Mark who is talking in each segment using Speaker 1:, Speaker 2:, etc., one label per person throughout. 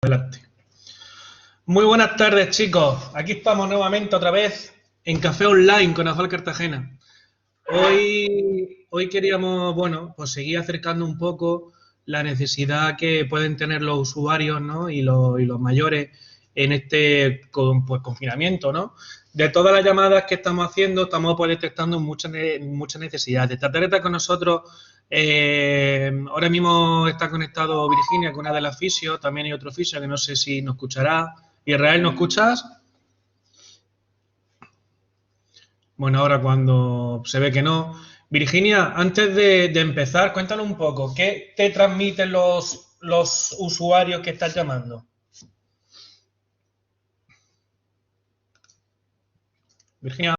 Speaker 1: Adelante. Muy buenas tardes, chicos. Aquí estamos nuevamente otra vez en Café Online con Afal Cartagena. Hoy queríamos, bueno, pues seguir acercando un poco la necesidad que pueden tener los usuarios, ¿no? y los mayores en este confinamiento, ¿no? De todas las llamadas que estamos haciendo, estamos pues, detectando muchas necesidades. Tratar de estar con nosotros. Ahora mismo está conectado Virginia con una de las fisios, también hay otro fisio que no sé si nos escuchará. Israel, ¿nos escuchas? Bueno, ahora cuando se ve que no. Virginia, antes de empezar, cuéntanos un poco, ¿qué te transmiten los usuarios que estás llamando? Virginia.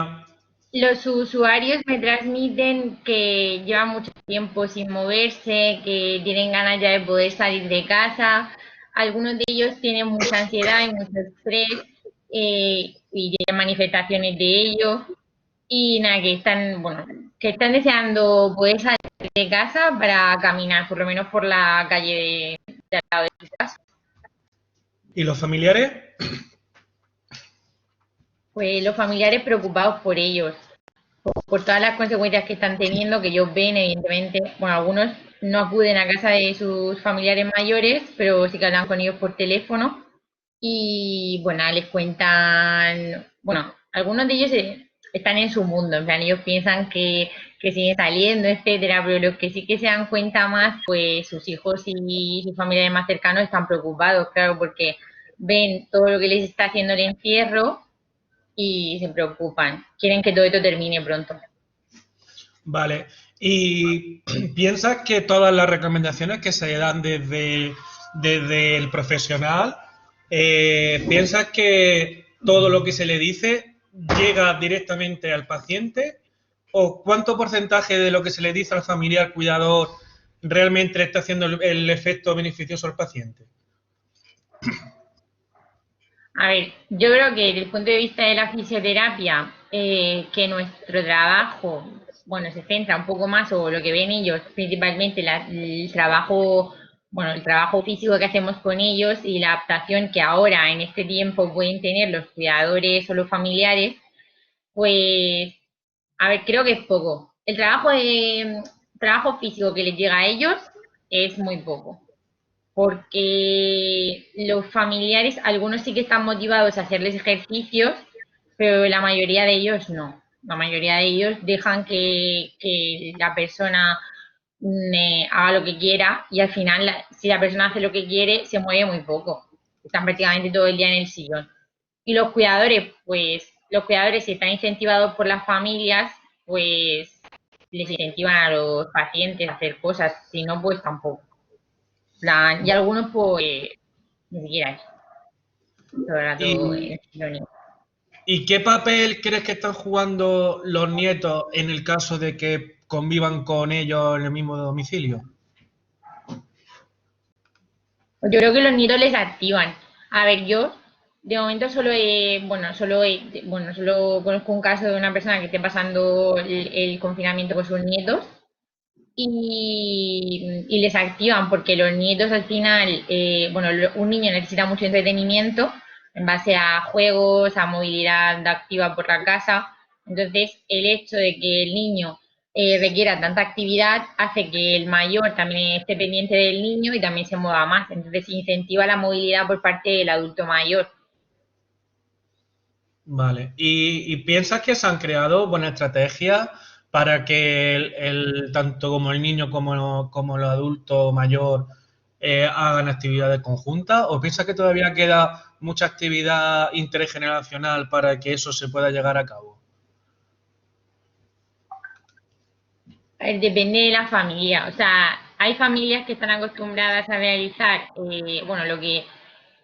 Speaker 2: Los usuarios me transmiten que llevan mucho tiempo sin moverse, que tienen ganas ya de poder salir de casa. Algunos de ellos tienen mucha ansiedad y mucho estrés y tienen manifestaciones de ello. Y nada, que están deseando poder salir de casa para caminar, por lo menos por la calle de al lado de su casa.
Speaker 1: ¿Y los familiares?
Speaker 2: Pues los familiares preocupados por ellos, por todas las consecuencias que están teniendo, que ellos ven, evidentemente. Bueno, algunos no acuden a casa de sus familiares mayores, pero sí que hablan con ellos por teléfono y, bueno, les cuentan, bueno, algunos de ellos están en su mundo, en plan, ellos piensan que siguen saliendo, etcétera, pero los que sí que se dan cuenta más, pues sus hijos y sus familiares más cercanos están preocupados, claro, porque ven todo lo que les está haciendo el encierro y se preocupan. Quieren que todo esto termine pronto.
Speaker 1: Vale. ¿Y piensas que todas las recomendaciones que se dan desde el profesional, piensas que todo lo que se le dice llega directamente al paciente? ¿O cuánto porcentaje de lo que se le dice al familiar cuidador realmente le está haciendo el efecto beneficioso al paciente?
Speaker 2: A ver, yo creo que desde el punto de vista de la fisioterapia, que nuestro trabajo, bueno, se centra un poco más, o lo que ven ellos, principalmente el trabajo, bueno, el trabajo físico que hacemos con ellos y la adaptación que ahora en este tiempo pueden tener los cuidadores o los familiares, pues, a ver, creo que es poco. Trabajo físico que les llega a ellos es muy poco porque los familiares, algunos sí que están motivados a hacerles ejercicios, pero la mayoría de ellos no. La mayoría de ellos dejan que la persona haga lo que quiera y al final, si la persona hace lo que quiere, se mueve muy poco. Están prácticamente todo el día en el sillón. Y los cuidadores, pues los cuidadores, si están incentivados por las familias, pues les incentivan a los pacientes a hacer cosas, si no, pues tampoco. Plan, y algunos pues ni siquiera eso, todo el rato en
Speaker 1: ¿Y,
Speaker 2: el sillón.
Speaker 1: ¿Y qué papel crees que están jugando los nietos en el caso de que convivan con ellos en el mismo domicilio?
Speaker 2: Yo creo que los nidos les activan. A ver, yo de momento solo conozco un caso de una persona que esté pasando el confinamiento con sus nietos y les activan porque los nietos al final, un niño necesita mucho entretenimiento en base a juegos, a movilidad activa por la casa. Entonces, el hecho de que el niño requiera tanta actividad hace que el mayor también esté pendiente del niño y también se mueva más. Entonces, incentiva la movilidad por parte del adulto mayor.
Speaker 1: Vale. ¿Y piensas que se han creado buenas estrategias para que tanto como el niño como el adulto mayor hagan actividades conjuntas? ¿O piensas que todavía queda mucha actividad intergeneracional para que eso se pueda llegar a cabo?
Speaker 2: A ver, depende de la familia. O sea, hay familias que están acostumbradas a realizar,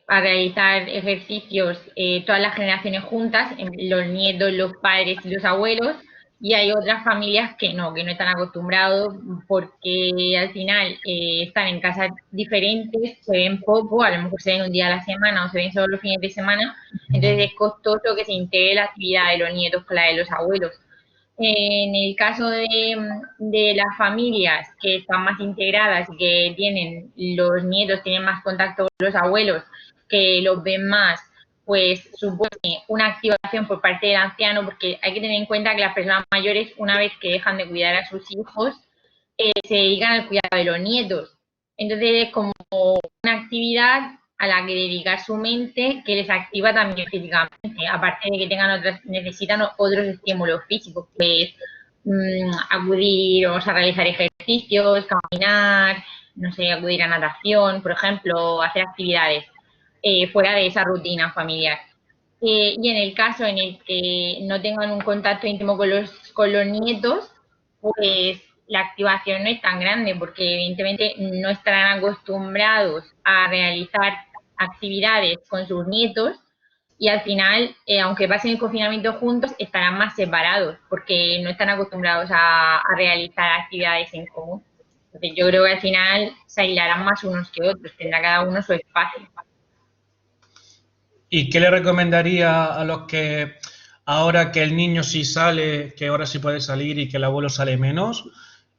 Speaker 2: a realizar ejercicios todas las generaciones juntas, los nietos, los padres y los abuelos, y hay otras familias que no están acostumbrados porque al final están en casas diferentes, se ven poco, a lo mejor se ven un día a la semana o se ven solo los fines de semana, entonces es costoso que se integre la actividad de los nietos con la de los abuelos. En el caso de las familias que están más integradas y que tienen los nietos, tienen más contacto con los abuelos que los ven más, pues supone una activación por parte del anciano, porque hay que tener en cuenta que las personas mayores, una vez que dejan de cuidar a sus hijos, se dedican al cuidado de los nietos. Entonces es como una actividad a la que dedicar su mente que les activa también físicamente, aparte de que necesitan otros estímulos físicos, pues acudir o sea, realizar ejercicios, caminar, no sé, acudir a natación, por ejemplo, hacer actividades fuera de esa rutina familiar. Y en el caso en el que no tengan un contacto íntimo con los nietos, pues la activación no es tan grande porque evidentemente no estarán acostumbrados a realizar actividades con sus nietos y al final, aunque pasen el confinamiento juntos, estarán más separados porque no están acostumbrados a realizar actividades en común. Entonces yo creo que al final se aislarán más unos que otros, tendrá cada uno su espacio.
Speaker 1: ¿Y qué le recomendaría a los que ahora que el niño sí sale, que ahora sí puede salir y que el abuelo sale menos,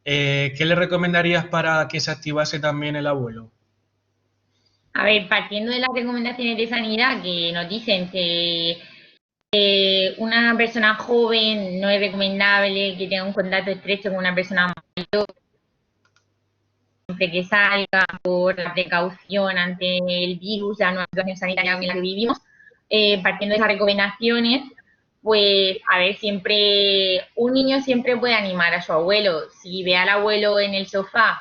Speaker 1: qué le recomendarías para que se activase también el abuelo?
Speaker 2: A ver, partiendo de las recomendaciones de sanidad que nos dicen que una persona joven no es recomendable que tenga un contacto estrecho con una persona siempre que salga por la precaución ante el virus, la nueva situación sanitaria en la que vivimos, partiendo de esas recomendaciones, pues a ver, siempre un niño siempre puede animar a su abuelo. Si ve al abuelo en el sofá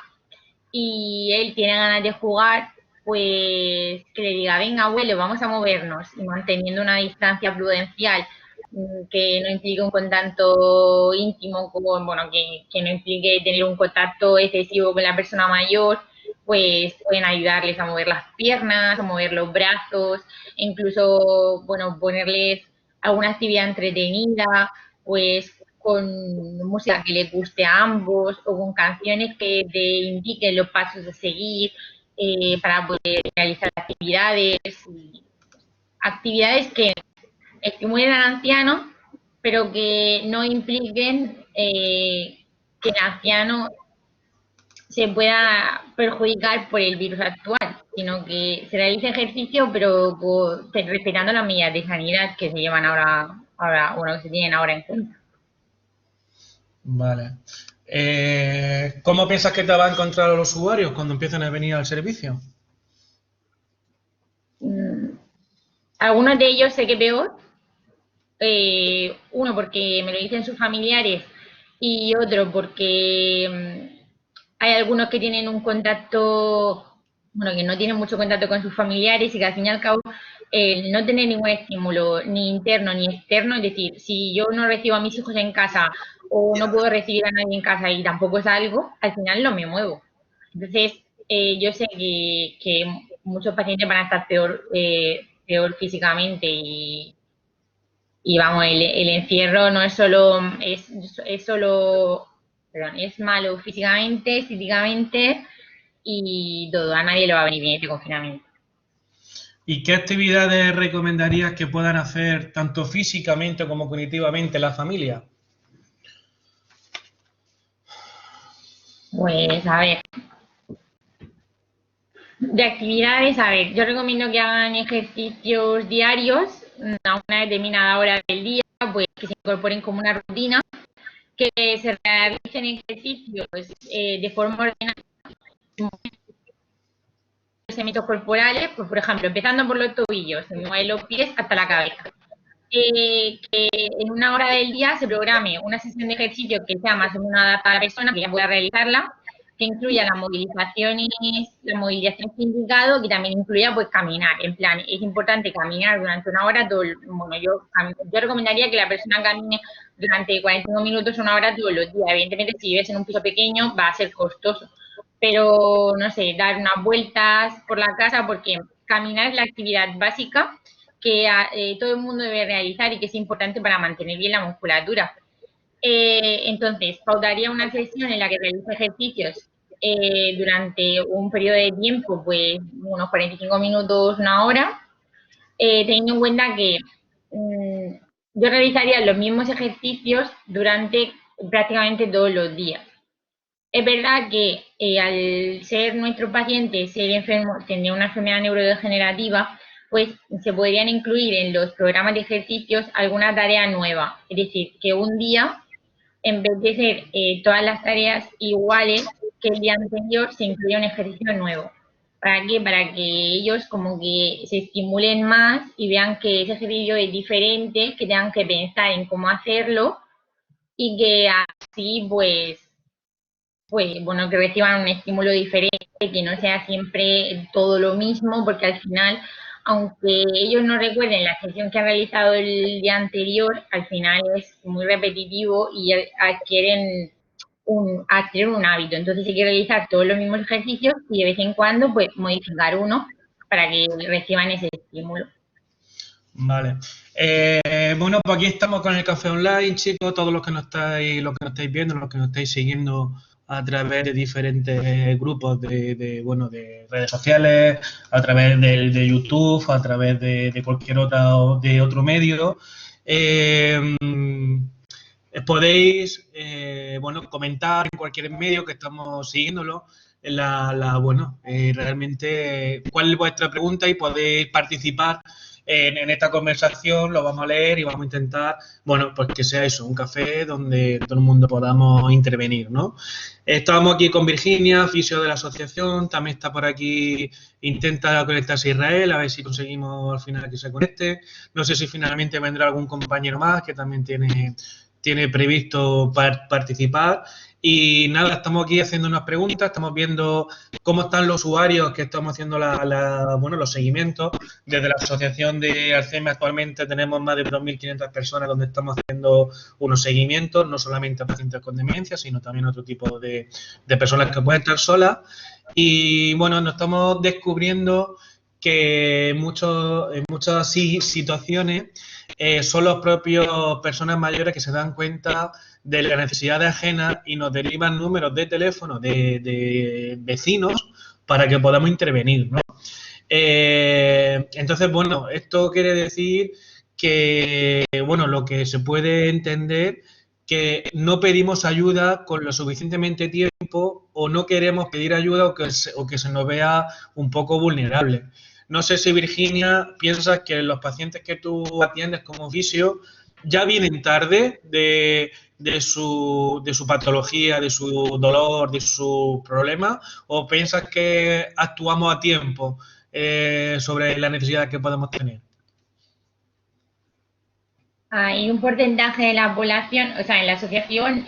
Speaker 2: y él tiene ganas de jugar, pues que le diga, venga abuelo, vamos a movernos y manteniendo una distancia prudencial que no implique un contacto íntimo, como, bueno, que no implique tener un contacto excesivo con la persona mayor, pues pueden ayudarles a mover las piernas, a mover los brazos, incluso, bueno, ponerles alguna actividad entretenida, pues con música que les guste a ambos o con canciones que te indiquen los pasos a seguir para poder realizar actividades que estimulen al anciano, pero que no impliquen que el anciano se pueda perjudicar por el virus actual, sino que se realice ejercicio, pero respetando las medidas de sanidad que se llevan bueno, que se tienen ahora en cuenta.
Speaker 1: Vale. ¿Cómo piensas que te va a encontrar a los usuarios cuando empiecen a venir al servicio?
Speaker 2: Algunos de ellos sé que peor, uno porque me lo dicen sus familiares y otro porque hay algunos que tienen un contacto, bueno, que no tienen mucho contacto con sus familiares y que al fin y al cabo no tener ningún estímulo ni interno ni externo, es decir, si yo no recibo a mis hijos en casa o no puedo recibir a nadie en casa y tampoco salgo, al final no me muevo. Entonces, yo sé que muchos pacientes van a estar peor físicamente y vamos, el encierro no es solo, es solo, perdón, es malo físicamente, estéticamente y todo, a nadie le va a venir bien este confinamiento.
Speaker 1: ¿Y qué actividades recomendarías que puedan hacer tanto físicamente como cognitivamente la familia?
Speaker 2: Pues a ver, de actividades, a ver, yo recomiendo que hagan ejercicios diarios a una determinada hora del día, pues que se incorporen como una rutina, que se realicen ejercicios de forma ordenada elementos corporales, pues por ejemplo, empezando por los tobillos, se mueven los pies hasta la cabeza. Que en una hora del día se programe una sesión de ejercicio que sea más o menos adaptada a la persona, que ya pueda realizarla, que incluya la movilización sin indicado, que también incluya pues caminar. En plan, es importante caminar durante una hora, bueno, yo recomendaría que la persona camine durante 45 minutos, una hora todos los días. Evidentemente, si vives en un piso pequeño, va a ser costoso. Pero, no sé, dar unas vueltas por la casa, porque caminar es la actividad básica que todo el mundo debe realizar y que es importante para mantener bien la musculatura. Entonces, pautaría una sesión en la que realice ejercicios durante un periodo de tiempo, pues unos 45 minutos, una hora, teniendo en cuenta que yo realizaría los mismos ejercicios durante prácticamente todos los días. Es verdad que al ser nuestro paciente ser enfermo, tener una enfermedad neurodegenerativa, pues se podrían incluir en los programas de ejercicios alguna tarea nueva. Es decir, que un día, en vez de ser todas las tareas iguales que el día anterior, se incluya un ejercicio nuevo. ¿Para qué? Para que ellos como que se estimulen más y vean que ese ejercicio es diferente, que tengan que pensar en cómo hacerlo y que así pues bueno, que reciban un estímulo diferente, que no sea siempre todo lo mismo, porque al final, aunque ellos no recuerden la sesión que han realizado el día anterior, al final es muy repetitivo y adquieren un hábito. Entonces hay que realizar todos los mismos ejercicios y de vez en cuando pues modificar uno para que reciban ese estímulo.
Speaker 1: Vale. Bueno, pues aquí estamos con el café online, chicos, todos los que nos estáis viendo, los que nos estáis siguiendo a través de diferentes grupos bueno, de redes sociales, a través de YouTube, a través de cualquier otro medio. Podéis bueno, comentar en cualquier medio que estamos siguiéndolo bueno, realmente cuál es vuestra pregunta y podéis participar en esta conversación, lo vamos a leer y vamos a intentar, bueno, pues que sea eso, un café donde todo el mundo podamos intervenir, ¿no? Estamos aquí con Virginia, fisio de la asociación, también está por aquí, intenta conectarse a Israel, a ver si conseguimos al final que se conecte. No sé si finalmente vendrá algún compañero más que también tiene previsto participar. Y nada, estamos aquí haciendo unas preguntas, estamos viendo cómo están los usuarios que estamos haciendo bueno, los seguimientos. Desde la Asociación de Alzheimer actualmente tenemos más de 2.500 personas donde estamos haciendo unos seguimientos, no solamente a pacientes con demencia, sino también a otro tipo de personas que pueden estar solas. Y bueno, nos estamos descubriendo que en muchas situaciones son los propios personas mayores que se dan cuenta de las necesidades ajenas y nos derivan números de teléfono de vecinos para que podamos intervenir, ¿no? Entonces, bueno, esto quiere decir que, bueno, lo que se puede entender que no pedimos ayuda con lo suficientemente tiempo o no queremos pedir ayuda o que se nos vea un poco vulnerable. No sé si, Virginia, piensas que los pacientes que tú atiendes como fisio ya vienen tarde de su patología, de su dolor, de su problema, o piensas que actuamos a tiempo sobre la necesidad que podemos tener.
Speaker 2: Hay un porcentaje de la población, o sea, en la asociación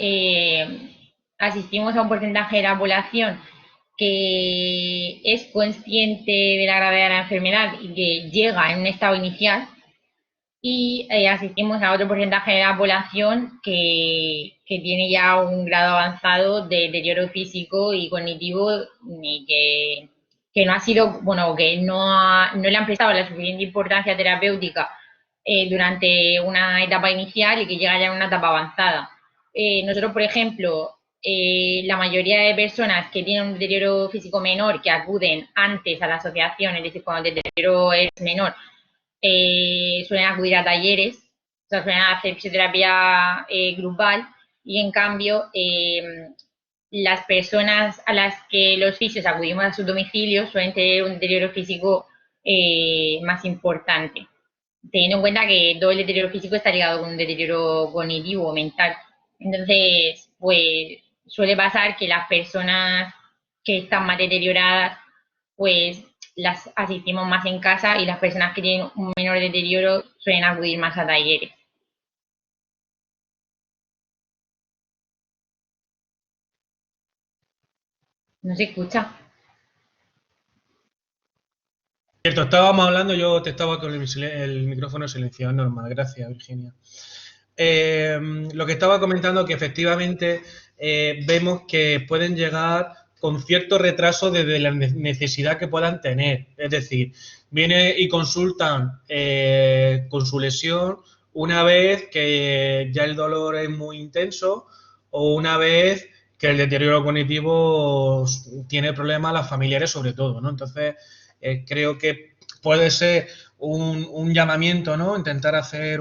Speaker 2: asistimos a un porcentaje de la población que es consciente de la gravedad de la enfermedad y que llega en un estado inicial, y asistimos a otro porcentaje de la población que tiene ya un grado avanzado de deterioro físico y cognitivo y que no ha sido, bueno, que no le han prestado la suficiente importancia terapéutica durante una etapa inicial y que llega ya en una etapa avanzada. Nosotros, por ejemplo, la mayoría de personas que tienen un deterioro físico menor, que acuden antes a la asociación, es decir, cuando el deterioro es menor, suelen acudir a talleres, o sea, suelen hacer fisioterapia grupal, y en cambio las personas a las que los fisios acudimos a sus domicilios suelen tener un deterioro físico más importante, teniendo en cuenta que todo el deterioro físico está ligado con un deterioro cognitivo o mental. Entonces, pues suele pasar que las personas que están más deterioradas, pues las asistimos más en casa, y las personas que tienen un menor deterioro suelen acudir más a talleres. No se escucha.
Speaker 1: Cierto, estábamos hablando, yo te estaba con el micrófono silenciado, normal, gracias, Virginia. Lo que estaba comentando que efectivamente vemos que pueden llegar con cierto retraso desde la necesidad que puedan tener. Es decir, vienen y consultan con su lesión una vez que ya el dolor es muy intenso o una vez que el deterioro cognitivo tiene problemas a las familiares sobre todo, ¿no? Entonces, creo que puede ser un llamamiento, ¿no? Intentar hacer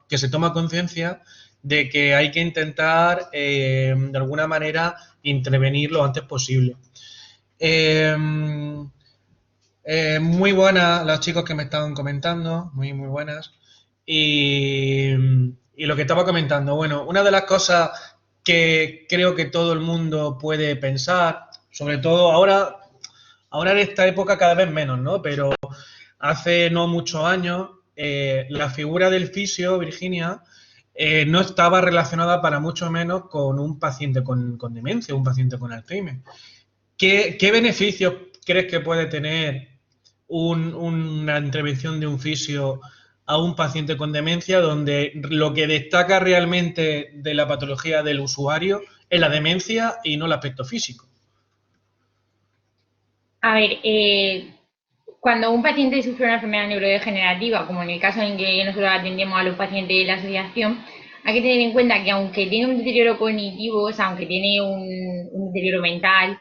Speaker 1: que se toma conciencia de que hay que intentar, de alguna manera, intervenir lo antes posible. Muy buenas los chicos que me estaban comentando, muy buenas. Y, y lo que estaba comentando, bueno, una de las cosas que creo que todo el mundo puede pensar, sobre todo ahora en esta época cada vez menos, ¿no? Pero hace no muchos años, la figura del fisio, Virginia, no estaba relacionada para mucho menos con un paciente con demencia, un paciente con Alzheimer. ¿Qué beneficios crees que puede tener una intervención de un fisio a un paciente con demencia donde lo que destaca realmente de la patología del usuario es la demencia y no el aspecto físico?
Speaker 2: A ver, cuando un paciente sufre una enfermedad neurodegenerativa, como en el caso en que nosotros atendemos a los pacientes de la asociación, hay que tener en cuenta que aunque tiene un deterioro cognitivo, o sea, aunque tiene un deterioro mental,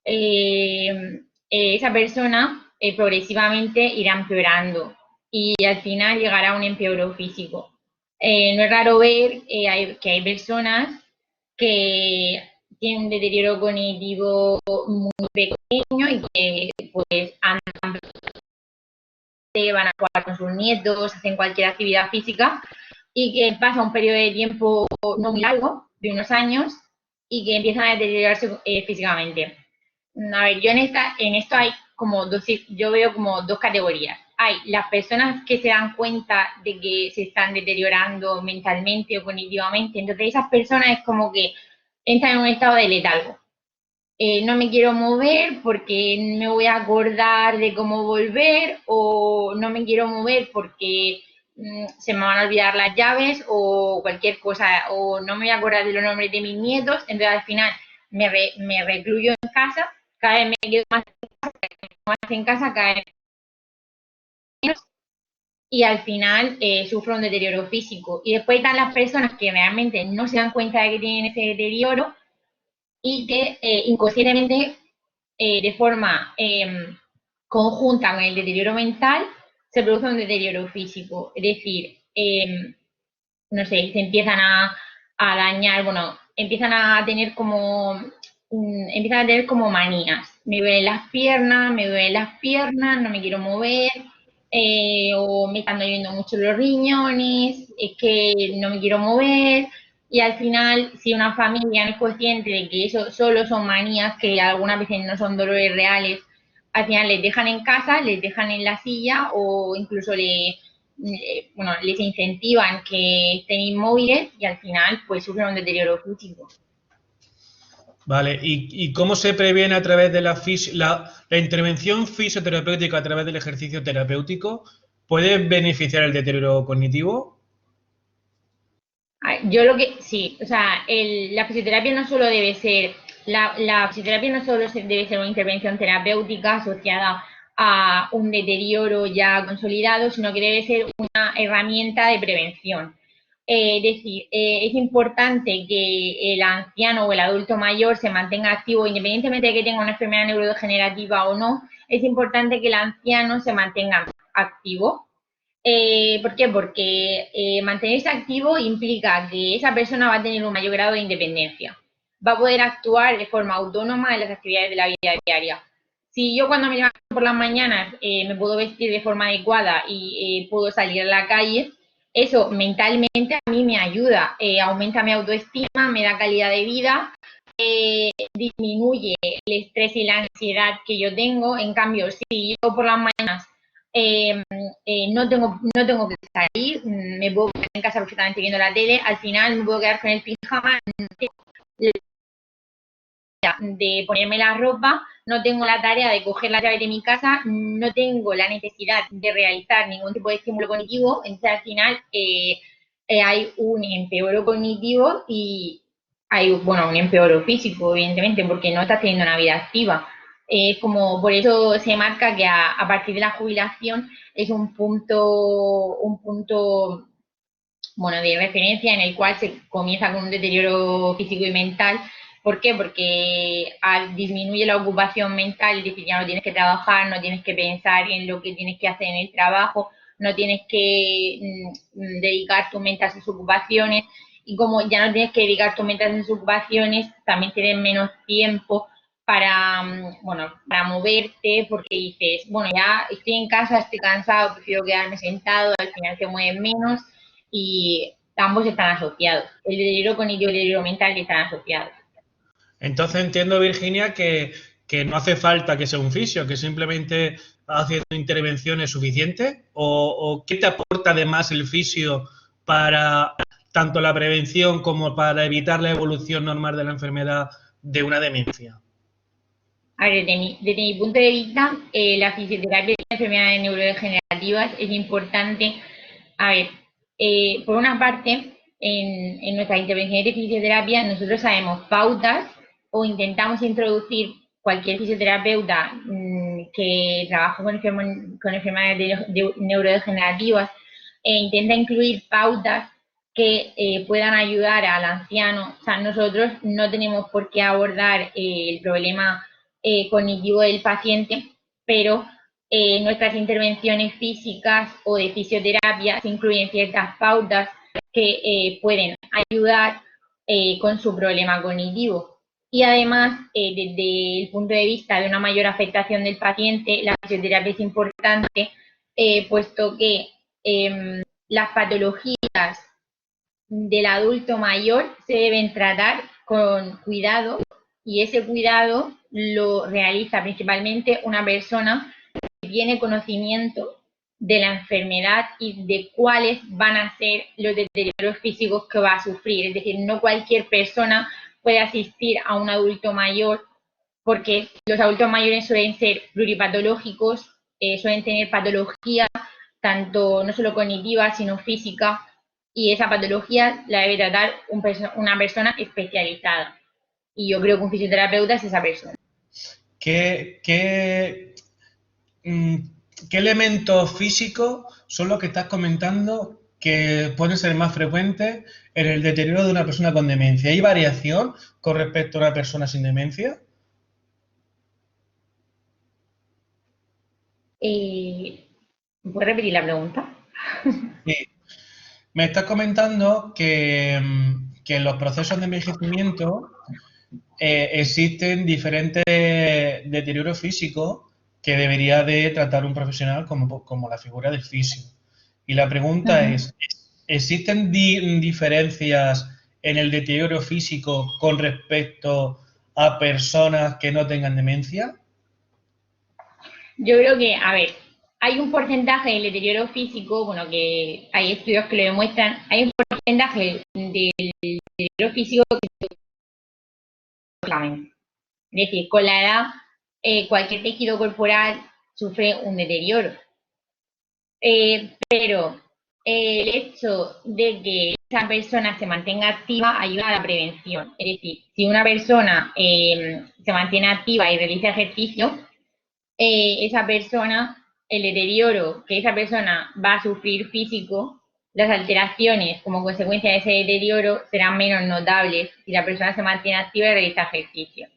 Speaker 2: eh, esa persona progresivamente irá empeorando y al final llegará a un empeoro físico. No es raro ver que hay personas que tienen un deterioro cognitivo muy pequeño y que pues andan, van a jugar con sus nietos, hacen cualquier actividad física y que pasa un periodo de tiempo no muy largo, de unos años, y que empiezan a deteriorarse físicamente. A ver, yo en esto hay como dos, yo veo como dos categorías. Hay las personas que se dan cuenta de que se están deteriorando mentalmente o cognitivamente, entonces esas personas es como que entran en un estado de letargo. No me quiero mover porque me voy a acordar de cómo volver o no me quiero mover porque se me van a olvidar las llaves o cualquier cosa o no me voy a acordar de los nombres de mis nietos, entonces al final me recluyo en casa, cada vez me quedo más en casa, cada vez menos y al final sufro un deterioro físico. Y después están las personas que realmente no se dan cuenta de que tienen ese deterioro y que inconscientemente de forma conjunta con el deterioro mental, se produce un deterioro físico. Es decir, no sé, se empiezan a dañar, bueno, empiezan a tener como manías. Me duelen las piernas, no me quiero mover, o me están doliendo mucho los riñones, es que no me quiero mover, y al final, si una familia no es consciente de que eso solo son manías, que algunas veces no son dolores reales, al final les dejan en casa, les dejan en la silla o incluso bueno, les incentivan que estén inmóviles y al final pues sufren un deterioro físico.
Speaker 1: Vale, ¿y cómo se previene a través de la intervención fisioterapéutica a través del ejercicio terapéutico? ¿Puede beneficiar el deterioro cognitivo?
Speaker 2: Yo lo que, sí, o sea, la fisioterapia no solo debe ser, la fisioterapia no solo debe ser una intervención terapéutica asociada a un deterioro ya consolidado, sino que debe ser una herramienta de prevención. Es decir, es importante que el anciano o el adulto mayor se mantenga activo, independientemente de que tenga una enfermedad neurodegenerativa o no, es importante que el anciano se mantenga activo. ¿Por qué? Porque mantenerse activo implica que esa persona va a tener un mayor grado de independencia, va a poder actuar de forma autónoma en las actividades de la vida diaria. Si yo cuando me levanto por las mañanas me puedo vestir de forma adecuada y puedo salir a la calle, eso mentalmente a mí me ayuda, aumenta mi autoestima, me da calidad de vida, disminuye el estrés y la ansiedad que yo tengo. En cambio, si yo por las mañanas no tengo que salir, me puedo quedar en casa perfectamente viendo la tele, al final me puedo quedar con el pijama de ponerme la ropa, no tengo la tarea de coger la llave de mi casa, no tengo la necesidad de realizar ningún tipo de estímulo cognitivo, entonces al final hay un empeoro cognitivo y hay, bueno, un empeoro físico, evidentemente, porque no estás teniendo una vida activa. Como por eso se marca que a partir de la jubilación es un punto bueno, de referencia en el cual se comienza con un deterioro físico y mental. ¿Por qué? Porque disminuye la ocupación mental, es decir, ya no tienes que trabajar, no tienes que pensar en lo que tienes que hacer en el trabajo, no tienes que dedicar tu mente a sus ocupaciones y como ya no tienes que dedicar tu mente a sus ocupaciones, también tienes menos tiempo bueno, para moverte, porque dices, bueno, ya estoy en casa, estoy cansado, prefiero quedarme sentado, al final te mueves menos y ambos están asociados. El deterioro cognitivo y el deterioro mental están asociados.
Speaker 1: Entonces entiendo, Virginia, que no hace falta que sea un fisio, que simplemente haciendo intervenciones suficientes, o qué te aporta además el fisio para tanto la prevención como para evitar la evolución normal de la enfermedad de una demencia.
Speaker 2: A ver, desde mi punto de vista, la fisioterapia de enfermedades neurodegenerativas es importante. A ver, por una parte, en nuestras intervenciones de fisioterapia, nosotros sabemos pautas o intentamos introducir cualquier fisioterapeuta que trabaja con enfermedades neurodegenerativas intenta incluir pautas que puedan ayudar al anciano. O sea, nosotros no tenemos por qué abordar el problema cognitivo del paciente, pero en nuestras intervenciones físicas o de fisioterapia se incluyen ciertas pautas que pueden ayudar con su problema cognitivo. Y además, desde el punto de vista de una mayor afectación del paciente, la fisioterapia es importante, puesto que las patologías del adulto mayor se deben tratar con cuidado y ese cuidado lo realiza principalmente una persona que tiene conocimiento de la enfermedad y de cuáles van a ser los deterioros físicos que va a sufrir. Es decir, no cualquier persona puede asistir a un adulto mayor porque los adultos mayores suelen ser pluripatológicos, suelen tener patologías tanto no solo cognitiva, sino física, y esa patología la debe tratar una persona especializada. Y yo creo que un fisioterapeuta es esa persona.
Speaker 1: ¿Qué elementos físicos son los que estás comentando que pueden ser más frecuentes en el deterioro de una persona con demencia? ¿Hay variación con respecto a una persona sin demencia?
Speaker 2: ¿Puedes repetir la pregunta?
Speaker 1: Sí. Me estás comentando que en los procesos de envejecimiento existen diferentes deterioros físicos que debería de tratar un profesional como la figura del fisio. Y la pregunta es, ¿existen diferencias en el deterioro físico con respecto a personas que no tengan demencia?
Speaker 2: Yo creo que, a ver, hay un porcentaje del deterioro físico, bueno, que hay estudios que lo demuestran, hay un porcentaje del deterioro físico que es decir, con la edad cualquier tejido corporal sufre un deterioro. Pero el hecho de que esa persona se mantenga activa ayuda a la prevención. Es decir, si una persona se mantiene activa y realiza ejercicio, esa persona, el deterioro que esa persona va a sufrir físico, las alteraciones como consecuencia de ese deterioro serán menos notables si la persona se mantiene activa y realiza ejercicio.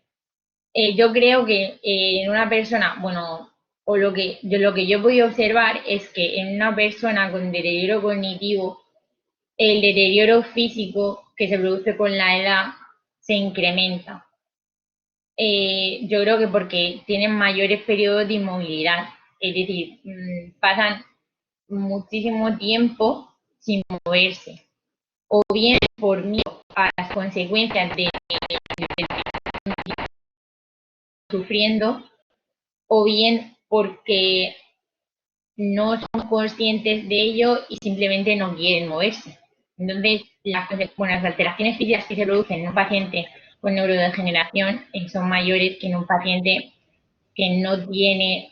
Speaker 2: Yo creo que en una persona, bueno, o lo que yo he podido observar es que en una persona con deterioro cognitivo, el deterioro físico que se produce con la edad se incrementa. Yo creo que porque tienen mayores periodos de inmovilidad, es decir, pasan muchísimo tiempo sin moverse, o bien por miedo a las consecuencias de sufriendo, o bien porque no son conscientes de ello y simplemente no quieren moverse. Entonces, las alteraciones físicas que se producen en un paciente con neurodegeneración son mayores que en un paciente que no tiene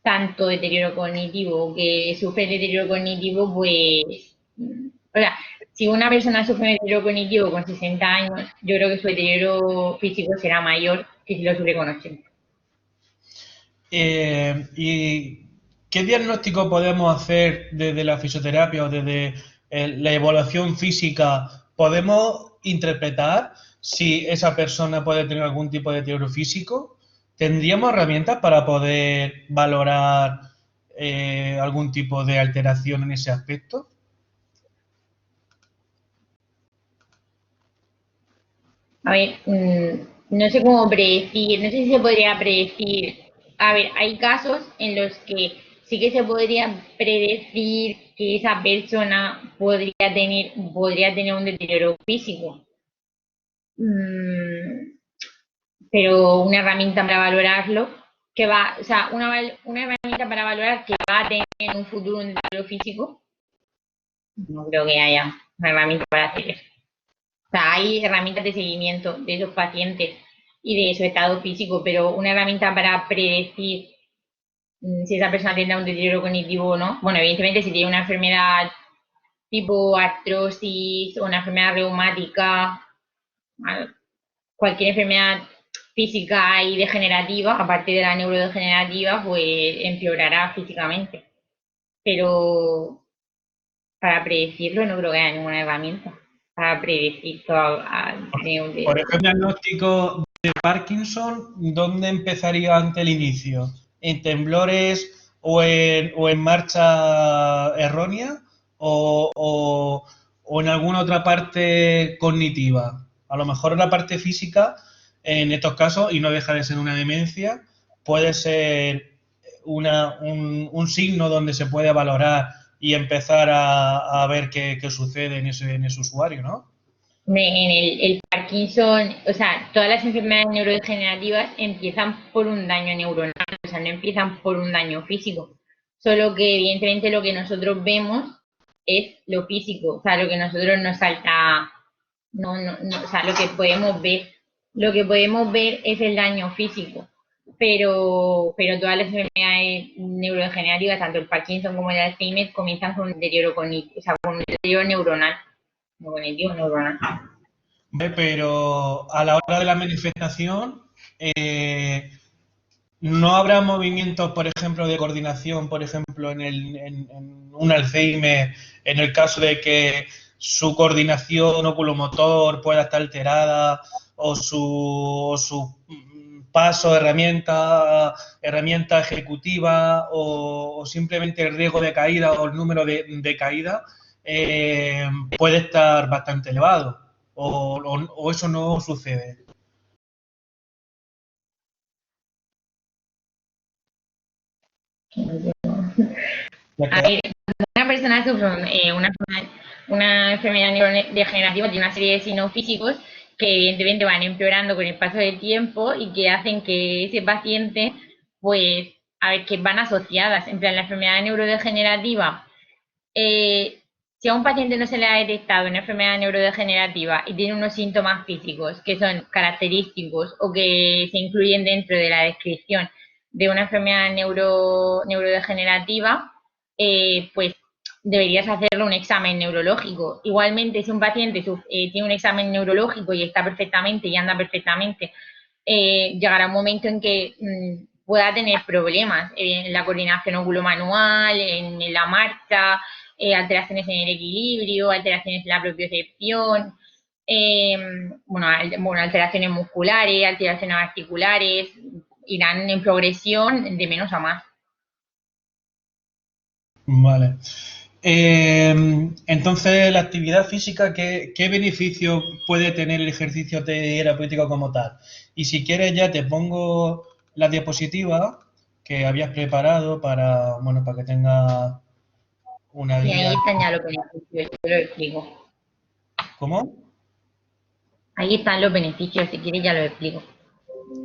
Speaker 2: tanto deterioro cognitivo, que sufre deterioro cognitivo, pues, o sea, si una persona sufre deterioro cognitivo con 60 años, yo creo que su deterioro físico será mayor que si lo sufre con 80.
Speaker 1: ¿Y qué diagnóstico podemos hacer desde la fisioterapia o desde la evaluación física? ¿Podemos interpretar si esa persona puede tener algún tipo de deterioro físico? ¿Tendríamos herramientas para poder valorar algún tipo de alteración en ese aspecto?
Speaker 2: A ver, no sé cómo predecir, no sé si se podría predecir. A ver, hay casos en los que sí que se podría predecir que esa persona podría tener un deterioro físico. Mm, pero una herramienta para valorarlo, o sea, una herramienta para valorar que va a tener en un futuro un deterioro físico, no creo que haya una herramienta para hacer eso. O sea, hay herramientas de seguimiento de esos pacientes y de su estado físico, pero una herramienta para predecir si esa persona tendrá un deterioro cognitivo o no. Bueno, evidentemente si tiene una enfermedad tipo artrosis o una enfermedad reumática, cualquier enfermedad física y degenerativa, aparte de la neurodegenerativa, pues empeorará físicamente. Pero para predecirlo no creo que haya ninguna herramienta para predecir todo
Speaker 1: Por ejemplo, el diagnóstico de Parkinson, ¿dónde empezaría ante el inicio? ¿En temblores o en marcha errónea o en alguna otra parte cognitiva? A lo mejor la parte física, en estos casos, y no deja de ser una demencia, puede ser un signo donde se puede valorar y empezar a ver qué sucede en ese usuario, ¿no?
Speaker 2: En el Parkinson, o sea, todas las enfermedades neurodegenerativas empiezan por un daño neuronal, o sea, no empiezan por un daño físico. Solo que evidentemente lo que nosotros vemos es lo físico, o sea, lo que nosotros nos salta, o sea, lo que podemos ver. Lo que podemos ver es el daño físico, pero todas las enfermedades neurodegenerativas, tanto el Parkinson como el Alzheimer, comienzan con un deterioro cognitivo, o sea, con un deterioro neuronal, no cognitivo, neuronal.
Speaker 1: Pero a la hora de la manifestación, no habrá movimientos, por ejemplo, de coordinación, por ejemplo, en un Alzheimer, en el caso de que su coordinación oculomotor pueda estar alterada o su paso, herramienta ejecutiva o simplemente el riesgo de caída o el número de caída puede estar bastante elevado o eso no sucede.
Speaker 2: A ver, una persona sufre una enfermedad neurodegenerativa tiene una serie de signos físicos que evidentemente van empeorando con el paso del tiempo y que hacen que ese paciente, pues, a ver, que van asociadas. En plan, la enfermedad neurodegenerativa, si a un paciente no se le ha detectado una enfermedad neurodegenerativa y tiene unos síntomas físicos que son característicos o que se incluyen dentro de la descripción de una enfermedad neurodegenerativa, pues deberías hacerle un examen neurológico. Igualmente, si un paciente tiene un examen neurológico y está perfectamente y anda perfectamente, llegará un momento en que pueda tener problemas en la coordinación oculomanual, en la marcha, alteraciones en el equilibrio, alteraciones en la propiocepción, eh, bueno, alteraciones musculares, alteraciones articulares, irán en progresión de menos a más.
Speaker 1: Vale. Entonces, la actividad física, ¿qué beneficio puede tener el ejercicio terapéutico como tal? Y si quieres ya te pongo la diapositiva que habías preparado bueno, para que tenga una
Speaker 2: Y ahí
Speaker 1: guía.
Speaker 2: están ya los beneficios, yo lo explico.
Speaker 1: ¿Cómo?
Speaker 2: Ahí están los beneficios, si quieres ya lo explico.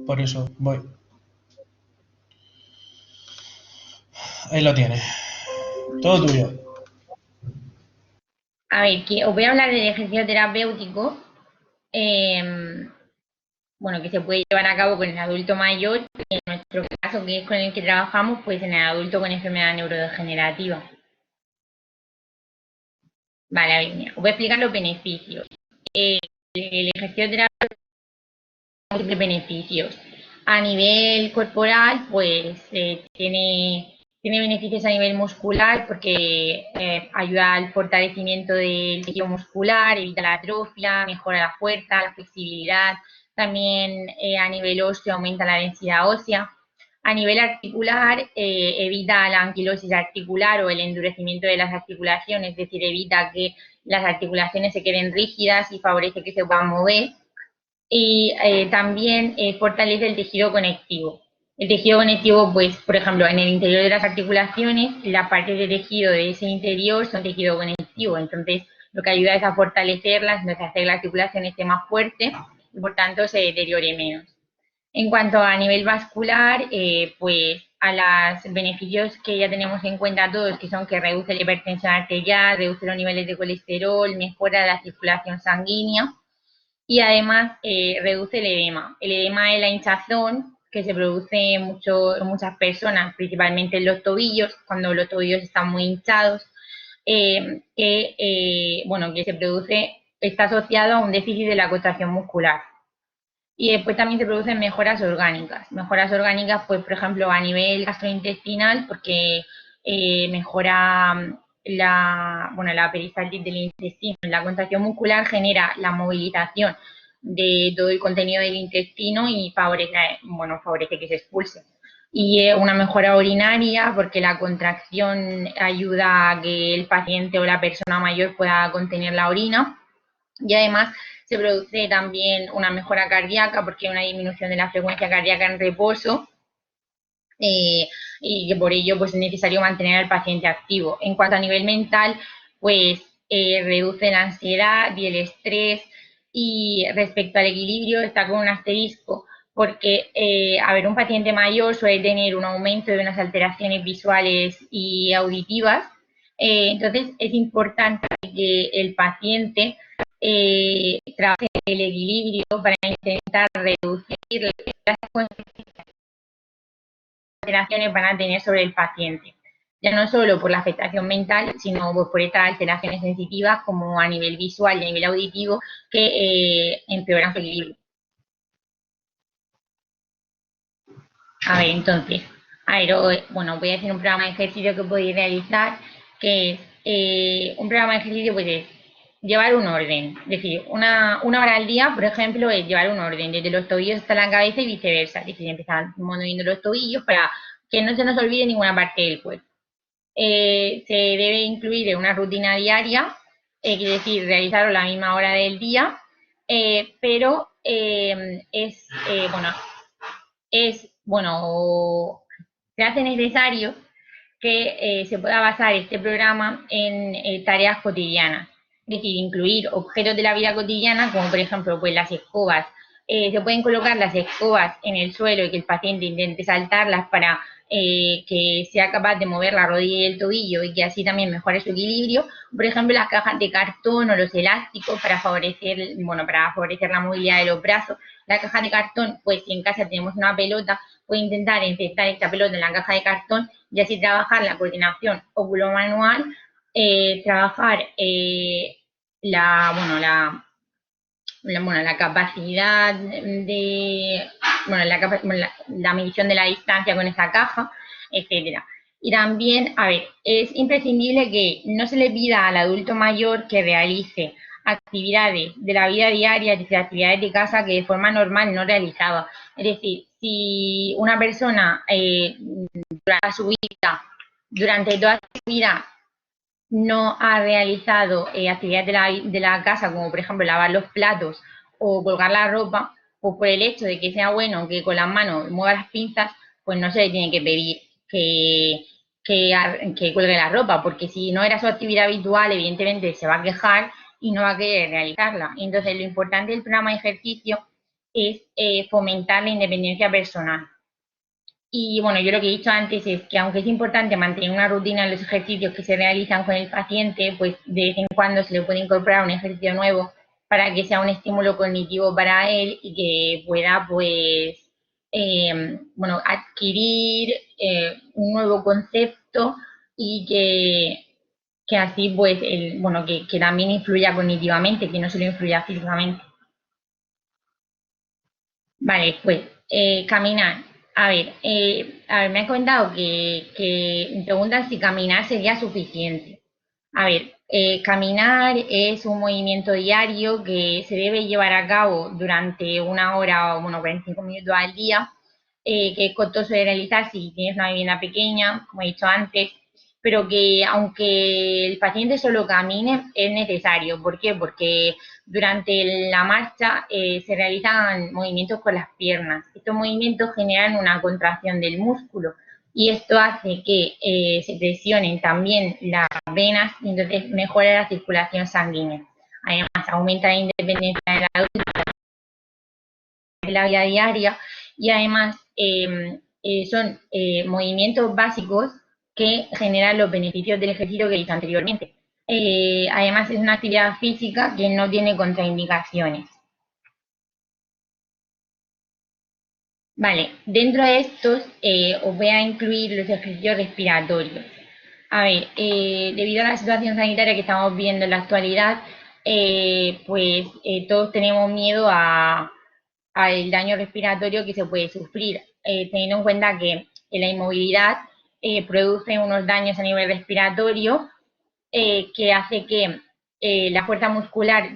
Speaker 1: Por eso, voy. Ahí lo tienes. Todo tuyo.
Speaker 2: A ver, que os voy a hablar del ejercicio terapéutico, eh, bueno, que se puede llevar a cabo con el adulto mayor, y en nuestro caso, que es con el que trabajamos, pues en el adulto con enfermedad neurodegenerativa. Vale, a ver, mira, os voy a explicar los beneficios. El ejercicio terapéutico tiene múltiples beneficios. A nivel corporal, pues tiene beneficios a nivel muscular porque ayuda al fortalecimiento del tejido muscular, evita la atrofia, mejora la fuerza, la flexibilidad. También a nivel óseo aumenta la densidad ósea. A nivel articular, evita la anquilosis articular o el endurecimiento de las articulaciones, es decir, evita que las articulaciones se queden rígidas y favorece que se puedan mover. y también fortalece el tejido conectivo. El tejido conectivo, pues, por ejemplo, en el interior de las articulaciones, la parte de tejido de ese interior son tejido conectivo, entonces lo que ayuda es a fortalecerlas, entonces hacer que la articulación esté más fuerte y por tanto se deteriore menos. En cuanto a nivel vascular, pues a los beneficios que ya tenemos en cuenta todos, que son que reduce la hipertensión arterial, reduce los niveles de colesterol, mejora la circulación sanguínea y además reduce el edema. El edema es la hinchazón que se produce en muchas personas, principalmente en los tobillos, cuando los tobillos están muy hinchados, que se produce, está asociado a un déficit de la contracción muscular. Y después también se producen mejoras orgánicas. Mejoras orgánicas, pues, por ejemplo, a nivel gastrointestinal, porque mejora la peristaltis del intestino. La contracción muscular genera la movilización de todo el contenido del intestino y favorece que se expulse. Y una mejora urinaria, porque la contracción ayuda a que el paciente o la persona mayor pueda contener la orina. Y además se produce también una mejora cardíaca porque hay una disminución de la frecuencia cardíaca en reposo y que por ello pues, es necesario mantener al paciente activo. En cuanto a nivel mental, pues reduce la ansiedad y el estrés y respecto al equilibrio está con un asterisco porque, un paciente mayor suele tener un aumento de unas alteraciones visuales y auditivas, entonces es importante que el paciente trabaje el equilibrio para intentar reducir las alteraciones van a tener sobre el paciente, ya no solo por la afectación mental, sino pues, por estas alteraciones sensitivas como a nivel visual y a nivel auditivo que empeoran su equilibrio. A ver, entonces, voy a hacer un programa de ejercicio que podéis realizar, que es un programa de ejercicio, pues es llevar un orden, es decir, una hora al día, por ejemplo, es llevar un orden, desde los tobillos hasta la cabeza y viceversa, es decir, empezar moviendo los tobillos para que no se nos olvide ninguna parte del cuerpo. Se debe incluir una rutina diaria, quiere decir, realizarlo a la misma hora del día, pero se hace necesario que se pueda basar este programa en tareas cotidianas, es decir, incluir objetos de la vida cotidiana, como por ejemplo pues las escobas. Se pueden colocar las escobas en el suelo y que el paciente intente saltarlas para que sea capaz de mover la rodilla y el tobillo y que así también mejore su equilibrio. Por ejemplo, las cajas de cartón o los elásticos para favorecer la movilidad de los brazos. La caja de cartón, pues si en casa tenemos una pelota, puede intentar insertar esta pelota en la caja de cartón y así trabajar la coordinación óculo-manual, trabajar la capacidad de, la medición de la distancia con esa caja, etcétera. Y también, es imprescindible que no se le pida al adulto mayor que realice actividades de la vida diaria, es decir, actividades de casa que de forma normal no realizaba. Es decir, si una persona durante toda su vida no ha realizado actividades de la casa, como por ejemplo lavar los platos o colgar la ropa, pues por el hecho de que sea bueno que con las manos mueva las pinzas, pues no se le tiene que pedir que cuelgue la ropa, porque si no era su actividad habitual, evidentemente se va a quejar y no va a querer realizarla. Entonces, lo importante del programa de ejercicio es fomentar la independencia personal. Y bueno, yo lo que he dicho antes es que aunque es importante mantener una rutina en los ejercicios que se realizan con el paciente, pues de vez en cuando se le puede incorporar un ejercicio nuevo para que sea un estímulo cognitivo para él y que pueda pues adquirir un nuevo concepto y que así pues que también influya cognitivamente, que no solo influya físicamente. Vale, pues caminar. Me has comentado que me preguntan si caminar sería suficiente. Caminar es un movimiento diario que se debe llevar a cabo durante una hora o 45 minutos al día, que es costoso de realizar si tienes una vivienda pequeña, como he dicho antes, pero que aunque el paciente solo camine, es necesario. ¿Por qué? Porque durante la marcha se realizan movimientos con las piernas. Estos movimientos generan una contracción del músculo y esto hace que se presionen también las venas y entonces mejora la circulación sanguínea. Además, aumenta la independencia del adulto de la vida diaria y además son movimientos básicos que generan los beneficios del ejercicio que he dicho anteriormente. Además, es una actividad física que no tiene contraindicaciones. Vale, dentro de estos os voy a incluir los ejercicios respiratorios. A ver, debido a la situación sanitaria que estamos viendo en la actualidad, todos tenemos miedo al daño respiratorio que se puede sufrir, teniendo en cuenta que la inmovilidad produce unos daños a nivel respiratorio que hace que la fuerza muscular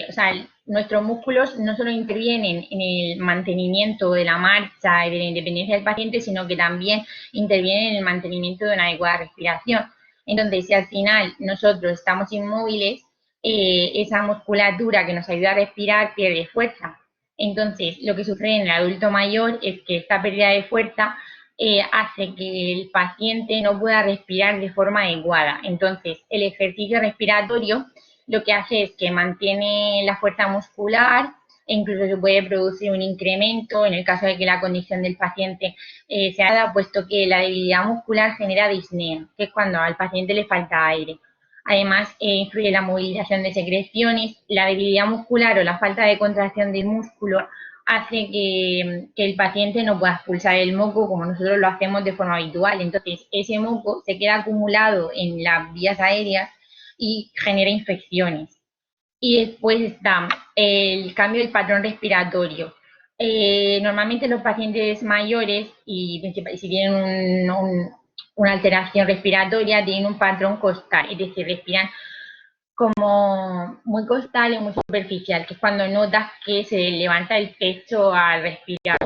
Speaker 2: o sea, nuestros músculos no solo intervienen en el mantenimiento de la marcha y de la independencia del paciente, sino que también intervienen en el mantenimiento de una adecuada respiración. Entonces, si al final nosotros estamos inmóviles, esa musculatura que nos ayuda a respirar pierde fuerza. Entonces, lo que sucede en el adulto mayor es que esta pérdida de fuerza hace que el paciente no pueda respirar de forma adecuada. Entonces, el ejercicio respiratorio lo que hace es que mantiene la fuerza muscular e incluso se puede producir un incremento en el caso de que la condición del paciente se haga, puesto que la debilidad muscular genera disnea, que es cuando al paciente le falta aire. Además, influye la movilización de secreciones, la debilidad muscular o la falta de contracción del músculo hace que el paciente no pueda expulsar el moco como nosotros lo hacemos de forma habitual. Entonces, ese moco se queda acumulado en las vías aéreas y genera infecciones. Y después está el cambio del patrón respiratorio. Normalmente los pacientes mayores, y si tienen una alteración respiratoria, tienen un patrón costal, es decir, respiran como muy costal y muy superficial, que es cuando notas que se levanta el pecho al respirar,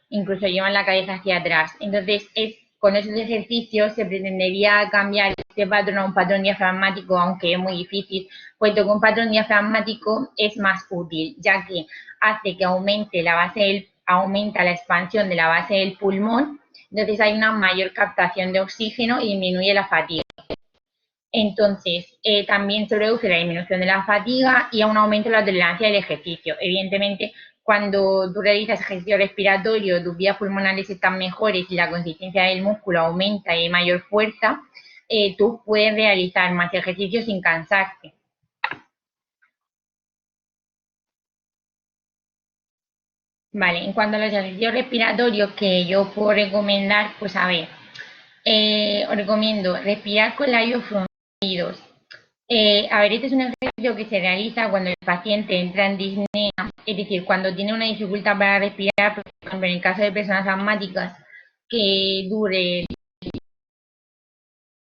Speaker 2: incluso llevan la cabeza hacia atrás. Entonces, con esos ejercicios se pretendería cambiar este patrón a un patrón diafragmático, aunque es muy difícil, puesto que un patrón diafragmático es más útil, ya que hace que aumenta la expansión de la base del pulmón, entonces hay una mayor captación de oxígeno y disminuye la fatiga. Entonces, también se reduce la disminución de la fatiga y un aumento de la tolerancia del ejercicio. Evidentemente, cuando tú realizas ejercicio respiratorio, tus vías pulmonares están mejores y la consistencia del músculo aumenta y hay mayor fuerza, tú puedes realizar más ejercicio sin cansarte. Vale, en cuanto a los ejercicios respiratorios que yo puedo recomendar, pues a ver, os recomiendo respirar con labios fruncidos. A ver, este es un ejercicio que se realiza cuando el paciente entra en disnea, es decir, cuando tiene una dificultad para respirar, por ejemplo, en el caso de personas asmáticas, que dure el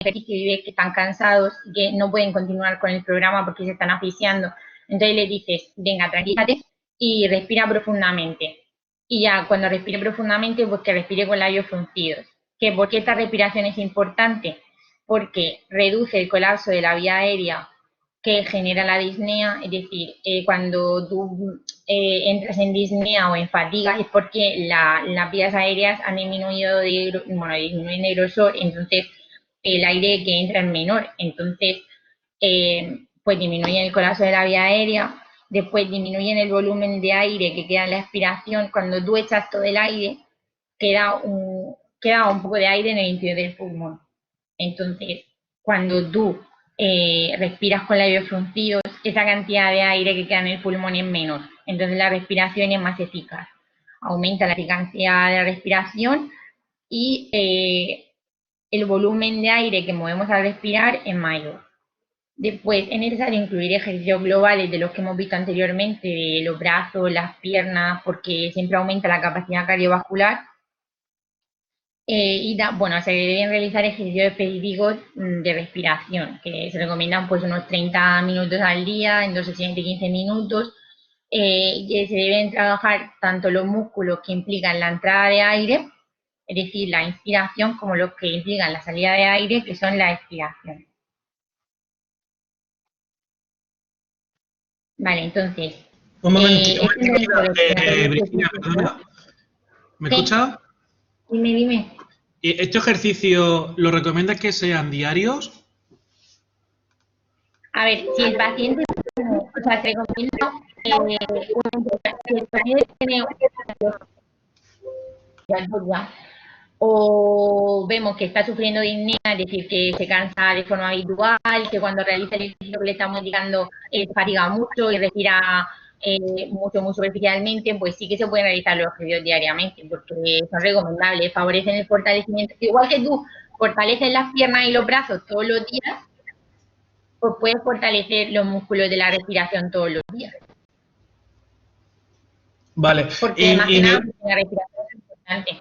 Speaker 2: ejercicio y ve que están cansados y que no pueden continuar con el programa porque se están asfixiando. Entonces le dices, venga, tranquilízate y respira profundamente. Y ya cuando respire profundamente, pues que respire con labios fruncidos. ¿Por qué esta respiración es importante? Porque reduce el colapso de la vía aérea que genera la disnea, es decir, cuando tú entras en disnea o en fatiga es porque las vías aéreas han disminuido disminuyen de grosor, entonces el aire que entra es menor, entonces pues disminuye el colapso de la vía aérea, después disminuyen el volumen de aire que queda en la expiración, cuando tú echas todo el aire, queda un poco de aire en el interior del pulmón. Entonces, cuando tú respiras con labios fruncidos, esa cantidad de aire que queda en el pulmón es menor. Entonces, la respiración es más eficaz. Aumenta la eficacia de la respiración y el volumen de aire que movemos al respirar es mayor. Después, es necesario incluir ejercicios globales de los que hemos visto anteriormente, de los brazos, las piernas, porque siempre aumenta la capacidad cardiovascular. Se deben realizar ejercicios específicos de respiración, que se recomiendan pues unos 30 minutos al día, en 2 sesiones de 15 minutos, que se deben trabajar tanto los músculos que implican la entrada de aire es decir, la inspiración como lo que implica la salida de aire, que son la expiración. Vale, entonces,
Speaker 1: Un momentito,
Speaker 2: este método respiratorio
Speaker 1: Virginia, perdona. ¿Me
Speaker 2: sí,
Speaker 1: escuchas?
Speaker 2: dime.
Speaker 1: ¿Y este ejercicio lo recomiendas que sean diarios?
Speaker 2: A ver, si el paciente, o sea, te recomiendo, si el paciente tiene una o vemos que está sufriendo de disnea, es decir, que se cansa de forma habitual, que cuando realiza el ejercicio que le estamos indicando fatiga mucho y respira muy superficialmente, pues sí que se pueden realizar los ejercicios diariamente, porque son recomendables, favorecen el fortalecimiento. Igual que tú fortaleces las piernas y los brazos todos los días, pues puedes fortalecer los músculos de la respiración todos los días.
Speaker 1: Vale.
Speaker 2: Porque más que nada, la respiración es importante.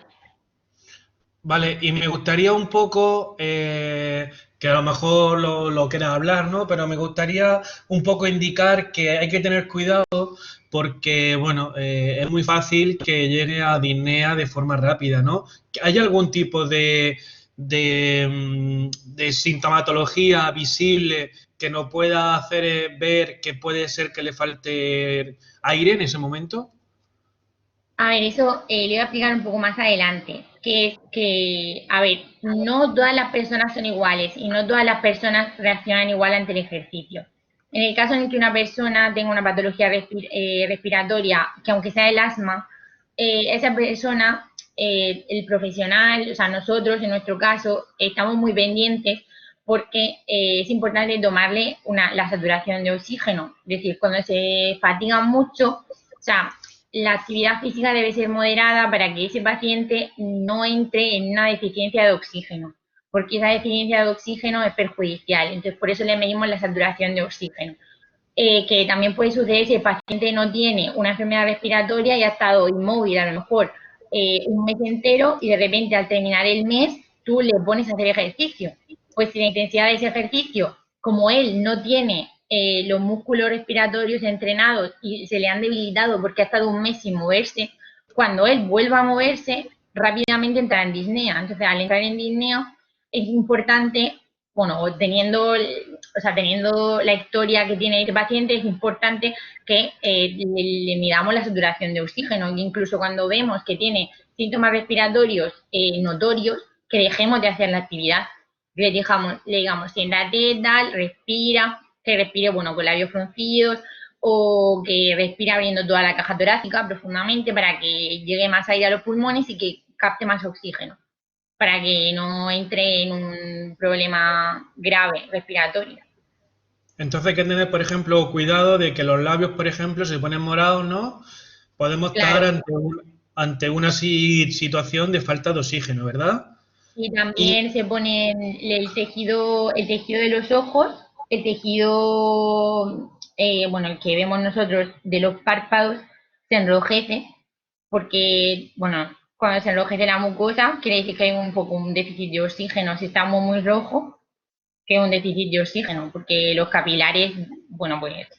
Speaker 1: Vale, y me gustaría un poco, que a lo mejor lo quieras hablar, ¿no? Pero me gustaría un poco indicar que hay que tener cuidado porque, bueno, es muy fácil que llegue a disnea de forma rápida, ¿no? ¿Hay algún tipo de sintomatología visible que nos pueda hacer ver que puede ser que le falte aire en ese momento?
Speaker 2: A ver, eso le voy a explicar un poco más adelante, que es que, a ver, no todas las personas son iguales y no todas las personas reaccionan igual ante el ejercicio. En el caso en que una persona tenga una patología respiratoria, que aunque sea el asma, esa persona, el profesional, o sea, nosotros en nuestro caso, estamos muy pendientes porque es importante tomarle la saturación de oxígeno. Es decir, cuando se fatigan mucho, o sea, la actividad física debe ser moderada para que ese paciente no entre en una deficiencia de oxígeno, porque esa deficiencia de oxígeno es perjudicial. Entonces, por eso le medimos la saturación de oxígeno. Que también puede suceder si el paciente no tiene una enfermedad respiratoria y ha estado inmóvil a lo mejor un mes entero y de repente al terminar el mes tú le pones a hacer ejercicio. Pues si la intensidad de ese ejercicio, como él no tiene los músculos respiratorios entrenados y se le han debilitado porque ha estado un mes sin moverse, cuando él vuelva a moverse, rápidamente entra en disnea. Entonces, al entrar en disnea, es importante, bueno, teniendo la historia que tiene este paciente, es importante que le midamos la saturación de oxígeno. E incluso cuando vemos que tiene síntomas respiratorios notorios, que dejemos de hacer la actividad. Le digamos, siéntate, tal, respira, que respire, bueno, con labios fruncidos, o que respire abriendo toda la caja torácica profundamente para que llegue más aire a los pulmones y que capte más oxígeno, para que no entre en un problema grave respiratorio.
Speaker 1: Entonces hay que tener, por ejemplo, cuidado de que los labios, por ejemplo, se ponen morados, ¿no? Podemos estar
Speaker 2: Claro.
Speaker 1: ante una situación de falta de oxígeno, ¿verdad?
Speaker 2: Y
Speaker 1: Y
Speaker 2: también se pone el tejido de los ojos, el tejido, bueno, el que vemos nosotros de los párpados, se enrojece, porque, bueno, cuando se enrojece la mucosa, quiere decir que hay un poco un déficit de oxígeno. Si estamos muy rojo, que es un déficit de oxígeno, porque los capilares, bueno, pues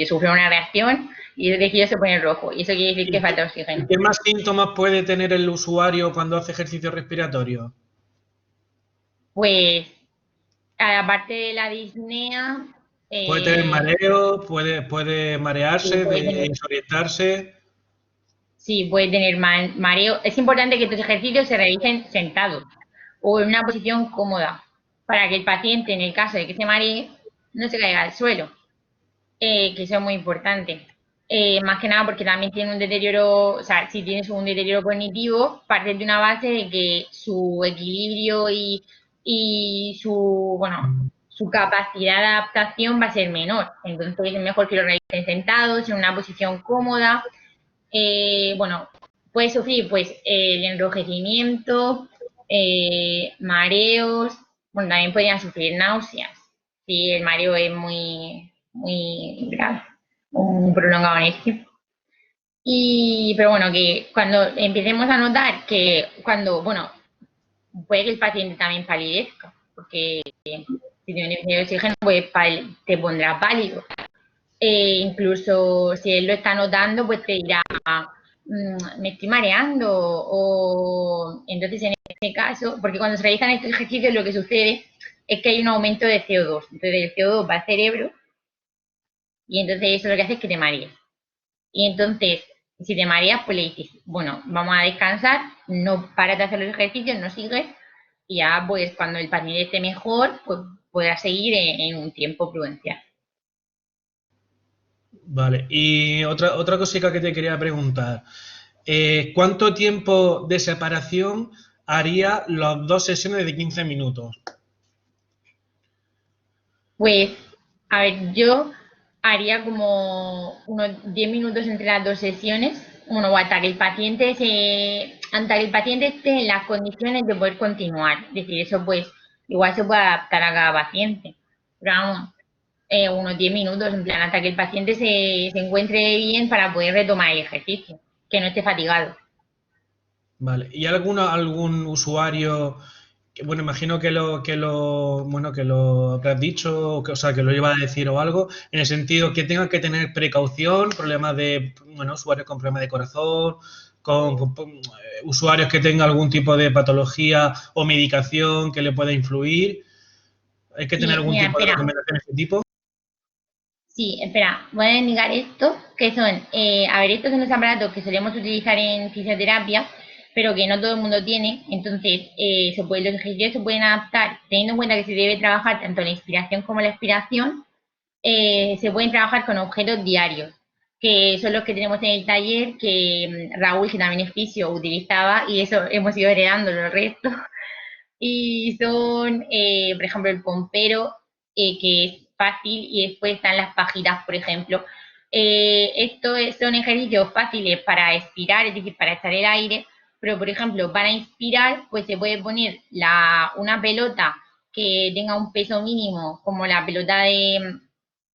Speaker 2: sufren una reacción y el tejido se pone rojo, y eso quiere decir que falta oxígeno.
Speaker 1: ¿Qué más síntomas puede tener el usuario cuando hace ejercicio respiratorio?
Speaker 2: Pues, aparte de la disnea,
Speaker 1: Puede tener
Speaker 2: eh,
Speaker 1: mareo, puede
Speaker 2: sí,
Speaker 1: marearse, desorientarse.
Speaker 2: puede tener mareo. Es importante que estos ejercicios se realicen sentados o en una posición cómoda para que el paciente, en el caso de que se maree, no se caiga al suelo, que eso es muy importante. Más que nada porque también tiene un deterioro, o sea, si tienes un deterioro cognitivo, parte de una base de que su equilibrio y su capacidad de adaptación va a ser menor. Entonces es mejor que lo realicen sentados, en una posición cómoda. Bueno, puede sufrir pues el enrojecimiento, mareos, bueno, también podrían sufrir náuseas si el mareo es muy grave, un prolongado en el tiempo. Pero bueno, que cuando empecemos a notar que bueno, puede que el paciente también palidezca, porque si tiene un de oxígeno, pues te pondrá pálido. Incluso si él lo está notando, pues te dirá me estoy mareando o entonces en este caso, porque cuando se realizan estos ejercicios lo que sucede es que hay un aumento de CO2, entonces el CO2 va al cerebro y entonces eso lo que hace es que te marees. Y entonces, si te mareas, pues le dices, bueno, vamos a descansar, no paras de hacer los ejercicios, no sigues, y ya pues cuando el paciente esté mejor, pues podrás seguir en un tiempo prudencial.
Speaker 1: Vale, y otra cosita que te quería preguntar. ¿Cuánto tiempo de separación haría las dos sesiones de 15 minutos?
Speaker 2: Pues, a ver, yo haría como unos 10 minutos entre las dos sesiones, bueno, o hasta que el paciente esté en las condiciones de poder continuar. Es decir, eso pues igual se puede adaptar a cada paciente. Pero vamos, unos 10 minutos, en plan, hasta que el paciente se encuentre bien para poder retomar el ejercicio, que no esté fatigado.
Speaker 1: Vale, ¿y algún usuario que, bueno, imagino que lo habrás dicho, o sea, que lo iba a decir o algo, en el sentido que tenga que tener precaución, problemas de, bueno, usuarios con problemas de corazón, usuarios que tengan algún tipo de patología o medicación que le pueda influir? ¿Hay que tener
Speaker 2: Sí,
Speaker 1: algún
Speaker 2: mira,
Speaker 1: tipo de
Speaker 2: espera.
Speaker 1: recomendación de este tipo?
Speaker 2: Sí, espera, voy a indicar esto, que son, a ver, estos son los aparatos que solemos utilizar en fisioterapia, pero que no todo el mundo tiene, entonces los ejercicios se pueden adaptar, teniendo en cuenta que se debe trabajar tanto la inspiración como la expiración, se pueden trabajar con objetos diarios, que son los que tenemos en el taller, que Raúl, que también es fisio, utilizaba, y eso hemos ido heredando los restos, y son, por ejemplo, el pompero, que es fácil, y después están las pajitas, por ejemplo. Son ejercicios fáciles para expirar, es decir, para echar el aire, pero, por ejemplo, para inspirar, pues se puede poner una pelota que tenga un peso mínimo, como la pelota de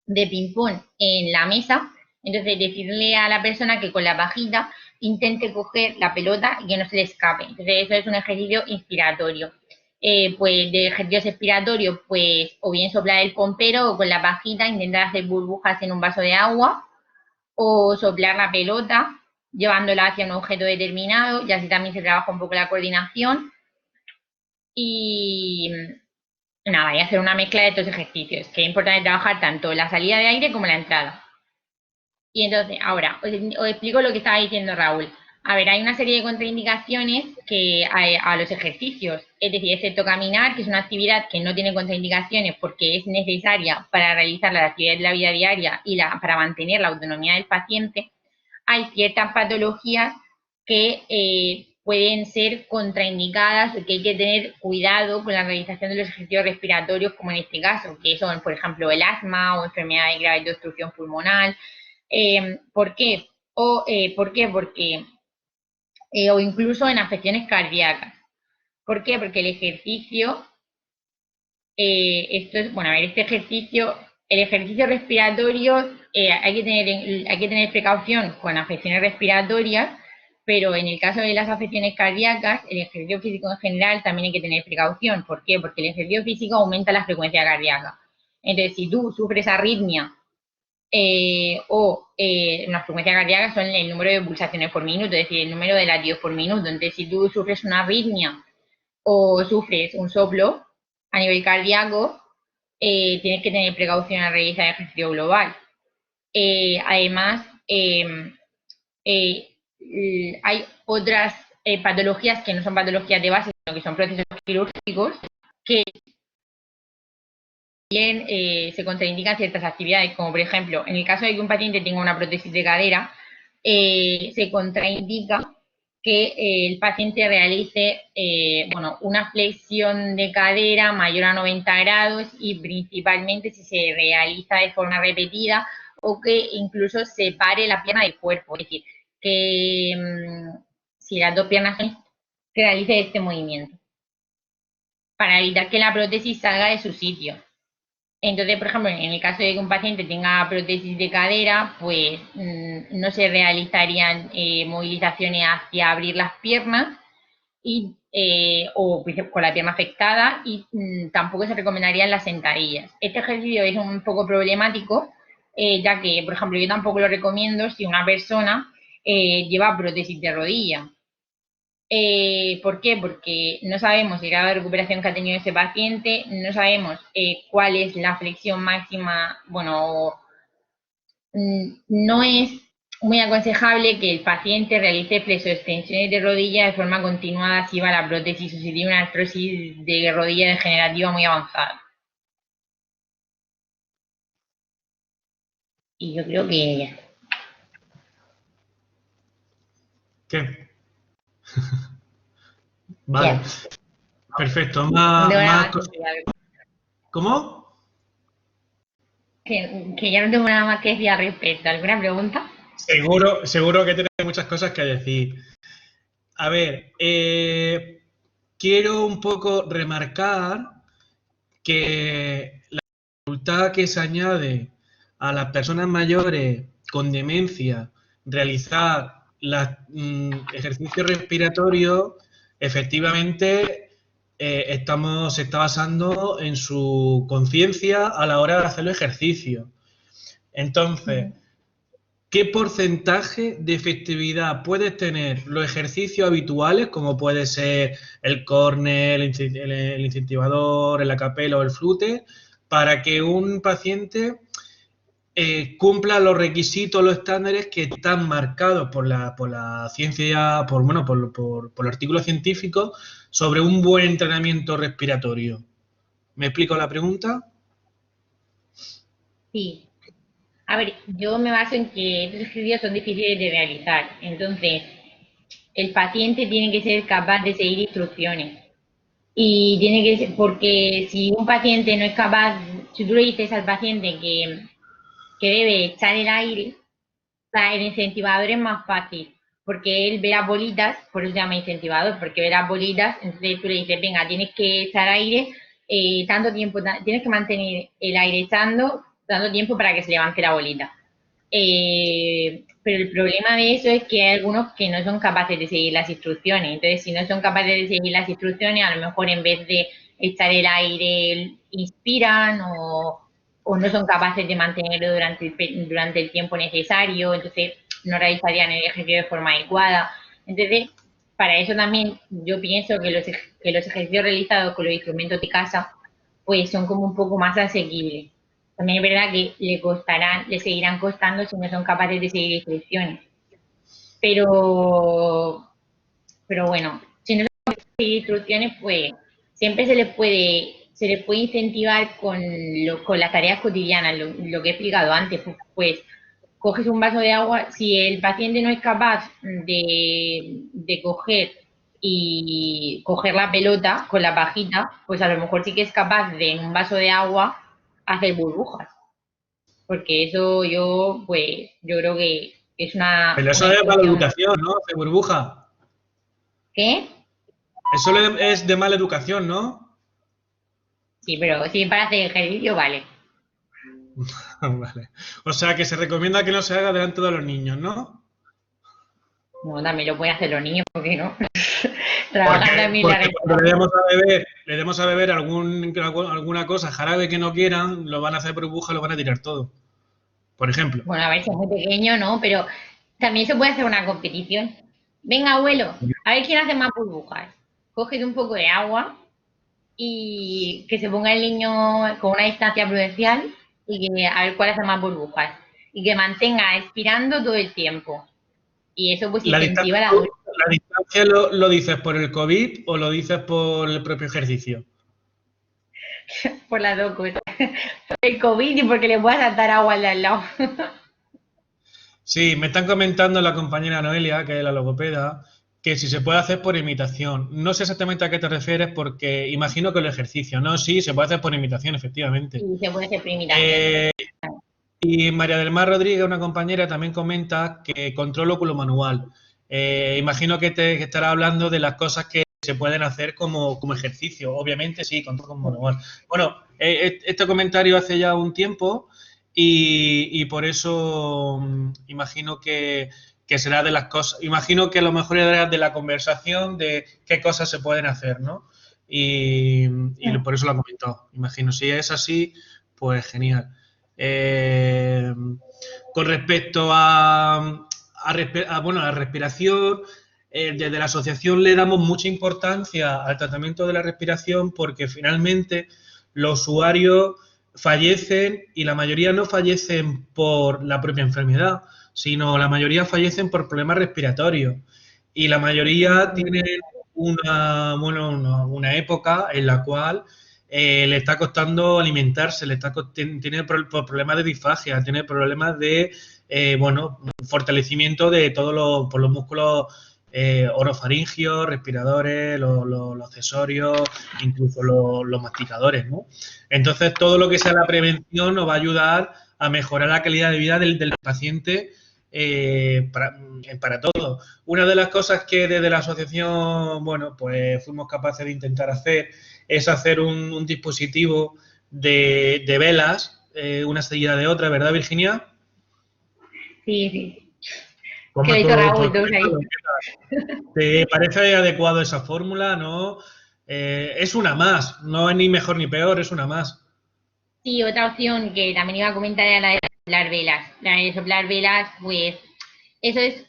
Speaker 2: ping-pong en la mesa, entonces decirle a la persona que con la pajita intente coger la pelota y que no se le escape. Entonces eso es un ejercicio inspiratorio. Pues de ejercicios expiratorios, pues o bien soplar el pompero o con la pajita intentar hacer burbujas en un vaso de agua o soplar la pelota llevándola hacia un objeto determinado y así también se trabaja un poco la coordinación y nada, y hacer una mezcla de estos ejercicios, que es importante trabajar tanto la salida de aire como la entrada. Y entonces, ahora, os explico lo que estaba diciendo Raúl. A ver, hay una serie de contraindicaciones que hay a los ejercicios, es decir, excepto caminar, que es una actividad que no tiene contraindicaciones porque es necesaria para realizar las actividades de la vida diaria y para mantener la autonomía del paciente, hay ciertas patologías que pueden ser contraindicadas o que hay que tener cuidado con la realización de los ejercicios respiratorios, como en este caso, que son, por ejemplo, el asma o enfermedades graves de obstrucción pulmonar. ¿Por qué? ¿Por qué? Porque, o incluso en afecciones cardíacas. ¿Por qué? Porque el ejercicio, esto es, bueno, a ver, el ejercicio respiratorio, hay que tener precaución con afecciones respiratorias, pero en el caso de las afecciones cardíacas, el ejercicio físico en general también hay que tener precaución. ¿Por qué? Porque el ejercicio físico aumenta la frecuencia cardíaca. Entonces, si tú sufres arritmia una frecuencia cardíaca son el número de pulsaciones por minuto, es decir, el número de latidos por minuto. Entonces, si tú sufres una arritmia o sufres un soplo a nivel cardíaco, tienes que tener precaución al realizar ejercicio global. Además, hay otras patologías que no son patologías de base, sino que son procesos quirúrgicos, que también se contraindican ciertas actividades, como por ejemplo, en el caso de que un paciente tenga una prótesis de cadera, se contraindica que el paciente realice una flexión de cadera mayor a 90 grados y principalmente si se realiza de forma repetida o que incluso separe la pierna del cuerpo, es decir, que si las dos piernas son, que realice este movimiento para evitar que la prótesis salga de su sitio. Entonces, por ejemplo, en el caso de que un paciente tenga prótesis de cadera, pues no se realizarían movilizaciones hacia abrir las piernas o pues, con la pierna afectada y tampoco se recomendarían las sentadillas. Este ejercicio es un poco problemático, ya que, por ejemplo, yo tampoco lo recomiendo si una persona lleva prótesis de rodilla. ¿Por qué? Porque no sabemos el grado de recuperación que ha tenido ese paciente, no sabemos cuál es la flexión máxima, bueno, no es muy aconsejable que el paciente realice flexoextensiones de rodilla de forma continuada si va a la prótesis o si tiene una artrosis de rodilla degenerativa muy avanzada. Y yo creo que ya.
Speaker 1: ¿Qué? Vale, perfecto. ¿Cómo?
Speaker 2: Que ya no tengo nada más que decir al respecto. ¿Alguna pregunta?
Speaker 1: Seguro que tiene muchas cosas que decir. A ver, quiero un poco remarcar que la dificultad que se añade a las personas mayores con demencia realizar los ejercicios respiratorios, efectivamente se está basando en su conciencia a la hora de hacer los ejercicios. Entonces, ¿qué porcentaje de efectividad puedes tener los ejercicios habituales, como puede ser el córner, el incentivador, el acapelo o el flute, para que un paciente cumpla los requisitos, los estándares que están marcados por la ciencia, por los artículos científicos sobre un buen entrenamiento respiratorio? ¿Me explico la pregunta?
Speaker 2: Sí. A ver, yo me baso en que estos ejercicios son difíciles de realizar. Entonces, el paciente tiene que ser capaz de seguir instrucciones. Y tiene que ser, porque si un paciente no es capaz, si tú le dices al paciente que debe echar el aire, o sea, el incentivador es más fácil, porque él ve las bolitas, por eso se llama incentivador, porque ve las bolitas, entonces tú le dices, venga, tienes que echar aire tanto tiempo, tienes que mantener el aire echando tanto tiempo para que se levante la bolita. Pero el problema de eso es que hay algunos que no son capaces de seguir las instrucciones. Entonces, si no son capaces de seguir las instrucciones, a lo mejor en vez de echar el aire, inspiran o no son capaces de mantenerlo durante el tiempo necesario, entonces no realizarían el ejercicio de forma adecuada. Entonces, para eso también yo pienso que los ejercicios realizados con los instrumentos de casa pues son como un poco más asequibles. También es verdad que le seguirán costando si no son capaces de seguir instrucciones. Pero, pero bueno, si no son capaces de seguir instrucciones, pues siempre se les puede incentivar con las tareas cotidianas, lo que he explicado antes, pues coges un vaso de agua, si el paciente no es capaz de coger y coger la pelota con la pajita, pues a lo mejor sí que es capaz de en un vaso de agua hacer burbujas. Porque eso yo creo que es
Speaker 1: Pero eso
Speaker 2: una
Speaker 1: es mala
Speaker 2: instrucción.
Speaker 1: educación, ¿no? De burbuja.
Speaker 2: ¿Qué?
Speaker 1: Eso es de mala educación, ¿no?
Speaker 2: Sí, pero sí, para hacer ejercicio, vale.
Speaker 1: Vale. O sea que se recomienda que no se haga delante de los niños, ¿no?
Speaker 2: No, también lo pueden hacer los niños, ¿por qué no?
Speaker 1: Porque,
Speaker 2: Trabajan también la
Speaker 1: porque cuando
Speaker 2: respiración.
Speaker 1: le demos a beber alguna cosa, jarabe que no quieran, lo van a hacer burbuja, lo van a tirar todo. Por ejemplo.
Speaker 2: Bueno, a ver si es muy pequeño, ¿no? Pero también se puede hacer una competición. Venga, abuelo, a ver quién hace más burbujas. Cógete un poco de agua y que se ponga el niño con una distancia prudencial y que a ver cuál hace más burbujas. Y que mantenga expirando todo el tiempo. Y eso pues
Speaker 1: ¿La
Speaker 2: incentiva
Speaker 1: distancia,
Speaker 2: la
Speaker 1: la distancia lo dices por el COVID o lo dices por el propio ejercicio?
Speaker 2: por las dos cosas. Por el COVID y porque le pueda saltar agua al de al lado.
Speaker 1: Sí, me están comentando la compañera Noelia, que es la logopeda, que si se puede hacer por imitación. No sé exactamente a qué te refieres porque imagino que el ejercicio, ¿no? Sí, se puede hacer por imitación, efectivamente.
Speaker 2: Y se puede hacer por imitación.
Speaker 1: Eh, y María del Mar Rodríguez, una compañera, también comenta que control óculo manual. Imagino que estará hablando de las cosas que se pueden hacer como ejercicio. Obviamente, sí, control óculo manual. Bueno, este comentario hace ya un tiempo y por eso imagino que será de las cosas. Imagino que a lo mejor era de la conversación de qué cosas se pueden hacer, ¿no? Y por eso lo ha comentado. Imagino, si es así, pues genial. Eh, con respecto bueno, a la respiración, desde la asociación le damos mucha importancia al tratamiento de la respiración porque finalmente los usuarios fallecen y la mayoría no fallecen por la propia enfermedad, sino la mayoría fallecen por problemas respiratorios. Y la mayoría tienen una época en la cual le está costando alimentarse, tiene problemas de disfagia, tiene problemas de fortalecimiento de todos por los músculos orofaringios, respiradores, los accesorios, incluso los masticadores, ¿no? Entonces, todo lo que sea la prevención nos va a ayudar a mejorar la calidad de vida del paciente para todo. Una de las cosas que desde la asociación, bueno, pues fuimos capaces de intentar hacer es hacer un dispositivo de velas, una seguida de otra, ¿verdad, Virginia?
Speaker 2: Sí, sí.
Speaker 1: ¿Cómo
Speaker 2: Que lo hizo Raúl, todos ahí.
Speaker 1: ¿Te parece adecuado esa fórmula? ¿No? Es una más, no es ni mejor ni peor, es una más.
Speaker 2: Sí, otra opción que también iba a comentar era la de soplar velas. La de soplar velas, pues eso es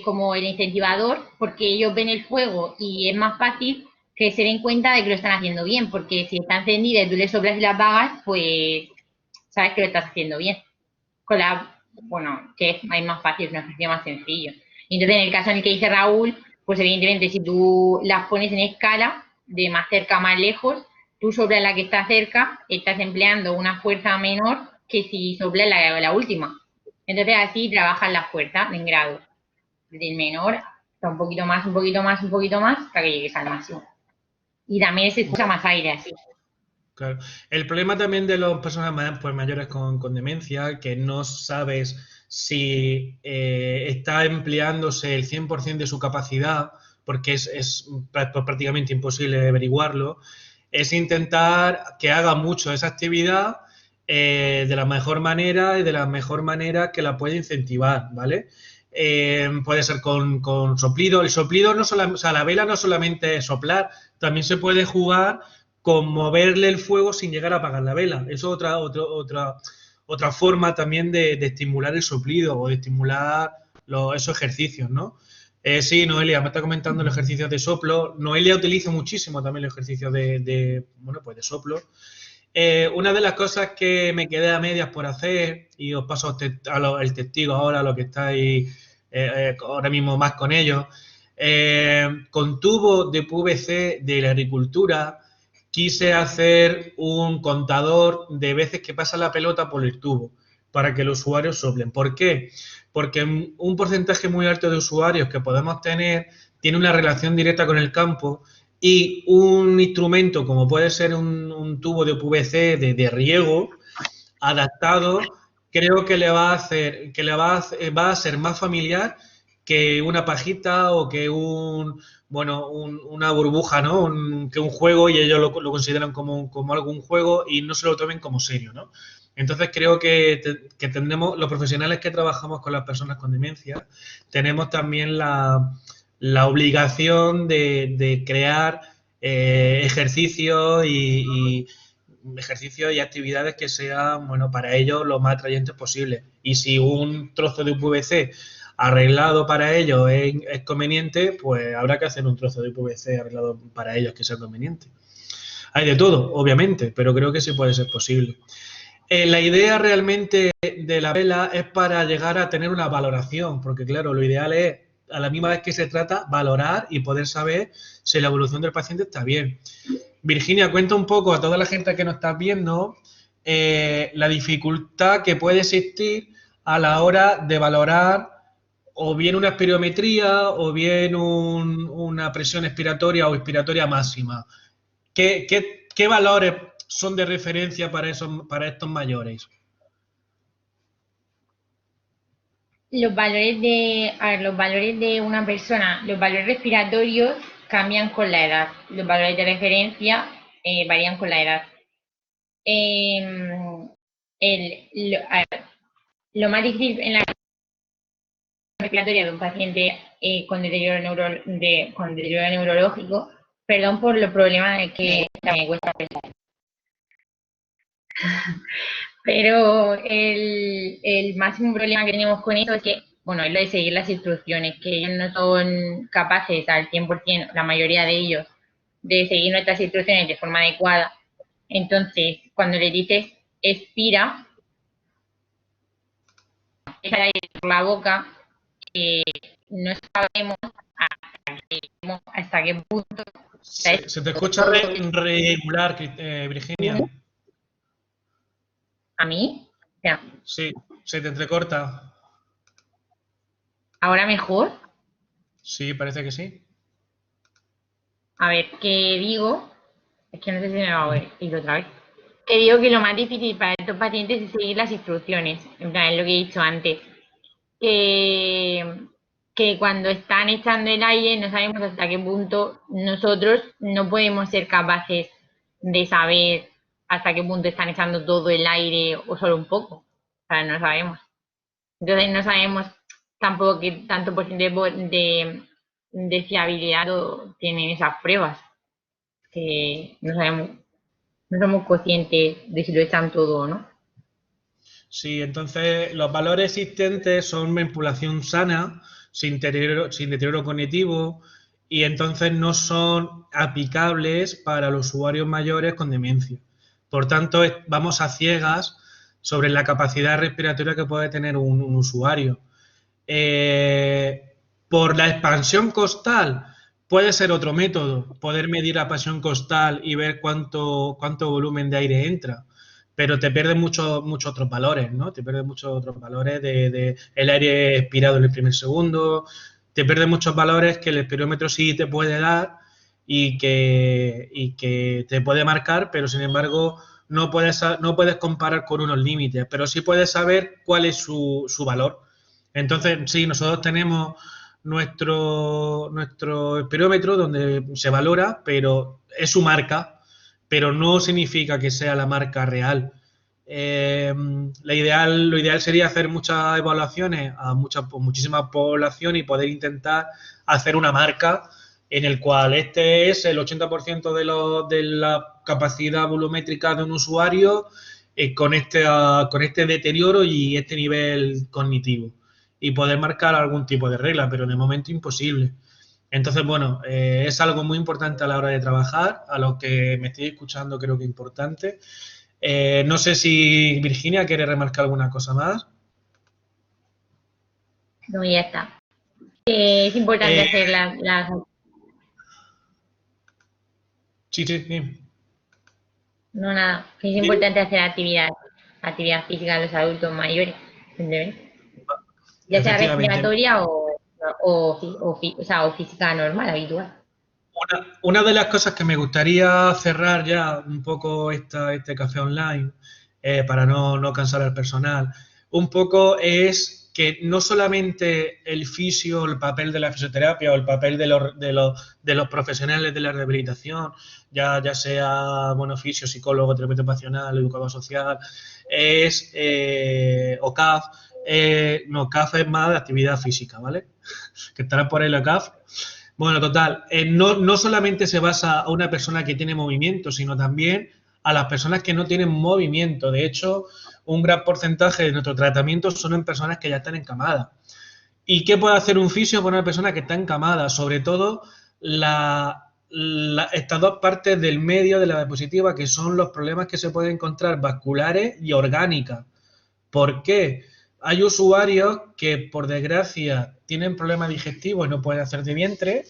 Speaker 2: como el incentivador, porque ellos ven el fuego y es más fácil que se den cuenta de que lo están haciendo bien, porque si está encendida y tú le soplas y la apagas, pues sabes que lo estás haciendo bien. Bueno, que es más fácil, es un ejercicio más sencillo. Y entonces, en el caso en el que dice Raúl, pues evidentemente si tú las pones en escala, de más cerca a más lejos, tú soplas la que está cerca, estás empleando una fuerza menor que si soplas la última. Entonces así trabajas la fuerza en grado, desde el menor hasta un poquito más, un poquito más, un poquito más, hasta que llegues al máximo. Y también se escucha más aire así.
Speaker 1: Claro. El problema también de las personas mayores con demencia, que no sabes si está empleándose el 100% de su capacidad, porque es prácticamente imposible averiguarlo, es intentar que haga mucho esa actividad de la mejor manera y de la mejor manera que la puede incentivar, ¿vale? Puede ser con soplido. El soplido no solamente, o sea, la vela no solamente es soplar, también se puede jugar con moverle el fuego sin llegar a apagar la vela. Eso es otra forma también de estimular el soplido o de estimular esos ejercicios, ¿no? Sí, Noelia, me está comentando los ejercicios de soplo. Noelia utiliza muchísimo también los ejercicios de soplo. Una de las cosas que me quedé a medias por hacer, y os paso el testigo ahora, lo que estáis ahora mismo más con ellos, con tubo de PVC de la agricultura, quise hacer un contador de veces que pasa la pelota por el tubo para que los usuarios soplen. ¿Por qué? Porque un porcentaje muy alto de usuarios que podemos tener tiene una relación directa con el campo y un instrumento como puede ser un tubo de PVC de riego adaptado, creo que le va a hacer, va a ser más familiar que una pajita o que una burbuja, ¿no? Que un juego y ellos lo consideran como algún juego y no se lo tomen como serio, ¿no? Entonces creo que tendremos, los profesionales que trabajamos con las personas con demencia, tenemos también la obligación de crear ejercicios ejercicios y actividades que sean, bueno, para ellos lo más atrayentes posible. Y si un trozo de PVC arreglado para ellos es conveniente, pues habrá que hacer un trozo de PVC arreglado para ellos que sea conveniente. Hay de todo, obviamente, pero creo que sí puede ser posible. La idea realmente de la vela es para llegar a tener una valoración, porque claro, lo ideal es, a la misma vez que se trata, valorar y poder saber si la evolución del paciente está bien. Virginia, cuenta un poco a toda la gente que nos está viendo la dificultad que puede existir a la hora de valorar o bien una espirometría o bien una presión expiratoria o expiratoria máxima. ¿Qué valores son de referencia para estos mayores?
Speaker 2: Los valores de una persona, los valores respiratorios cambian con la edad. Los valores de referencia varían con la edad. Lo más difícil en la respiratoria de un paciente con deterioro neurológico, perdón por los problemas que me cuesta pensar. Pero el máximo problema que tenemos con eso es que, bueno, es lo de seguir las instrucciones, que ellos no son capaces al 100%, la mayoría de ellos, de seguir nuestras instrucciones de forma adecuada. Entonces, cuando le dices expira, deja el aire por la boca, no sabemos hasta qué punto
Speaker 1: Se te escucha regular, Virginia.
Speaker 2: a mí. Ya.
Speaker 1: Sí, se te entrecorta.
Speaker 2: ¿Ahora mejor?
Speaker 1: Sí, parece que sí.
Speaker 2: A ver, ¿qué digo? Es que no sé si me va a ir otra vez. Que digo que lo más difícil para estos pacientes es seguir las instrucciones. En plan, es lo que he dicho antes. Que, que cuando están echando el aire no sabemos hasta qué punto nosotros no podemos ser capaces de saber hasta qué punto están echando todo el aire o solo un poco. O sea, no sabemos. Entonces no sabemos tampoco qué tanto por ciento de fiabilidad tienen esas pruebas. Que no sabemos, no somos conscientes de si lo echan todo o no.
Speaker 1: Sí, entonces los valores existentes son manipulación sana, sin deterioro cognitivo, y entonces no son aplicables para los usuarios mayores con demencia. Por tanto, vamos a ciegas sobre la capacidad respiratoria que puede tener un usuario. Por la expansión costal, puede ser otro método, poder medir la expansión costal y ver cuánto volumen de aire entra, pero te pierdes muchos otros valores, ¿no? Te pierdes muchos otros valores de el aire expirado en el primer segundo, te pierdes muchos valores que el espirómetro sí te puede dar y que te puede marcar, pero sin embargo no puedes comparar con unos límites, pero sí puedes saber cuál es su valor. Entonces, sí, nosotros tenemos nuestro espirómetro donde se valora, pero es su marca, pero no significa que sea la marca real. Lo ideal sería hacer muchas evaluaciones a muchísima población y poder intentar hacer una marca en el cual este es el 80% de la capacidad volumétrica de un usuario con este deterioro y este nivel cognitivo y poder marcar algún tipo de regla, pero de momento imposible. Entonces, bueno, es algo muy importante a la hora de trabajar, a lo que me estoy escuchando creo que es importante. No sé si Virginia quiere remarcar alguna cosa más.
Speaker 2: No, ya está. Es importante hacer las...
Speaker 1: Sí, sí, sí.
Speaker 2: No, nada. Es importante hacer actividad física a los adultos mayores, simplemente. Ya sea
Speaker 1: Efectivamente.
Speaker 2: respiratoria o física normal, habitual.
Speaker 1: Una de las cosas que me gustaría cerrar ya un poco este café online, para no cansar al personal, un poco es que no solamente el fisio, el papel de la fisioterapia o el papel de los profesionales de la rehabilitación, ya sea bueno, fisio, psicólogo, terapeuta ocupacional, educador social, o CAF, no, CAF es más de actividad física, ¿vale? Que estará por ahí la CAF. Bueno, total, no solamente se basa a una persona que tiene movimiento, sino también a las personas que no tienen movimiento. De hecho, un gran porcentaje de nuestro tratamiento son en personas que ya están encamadas. ¿Y qué puede hacer un fisio con una persona que está encamada? Sobre todo estas dos partes del medio de la diapositiva, que son los problemas que se pueden encontrar vasculares y orgánicas. ¿Por qué? Hay usuarios que, por desgracia, tienen problemas digestivos y no pueden hacer de vientre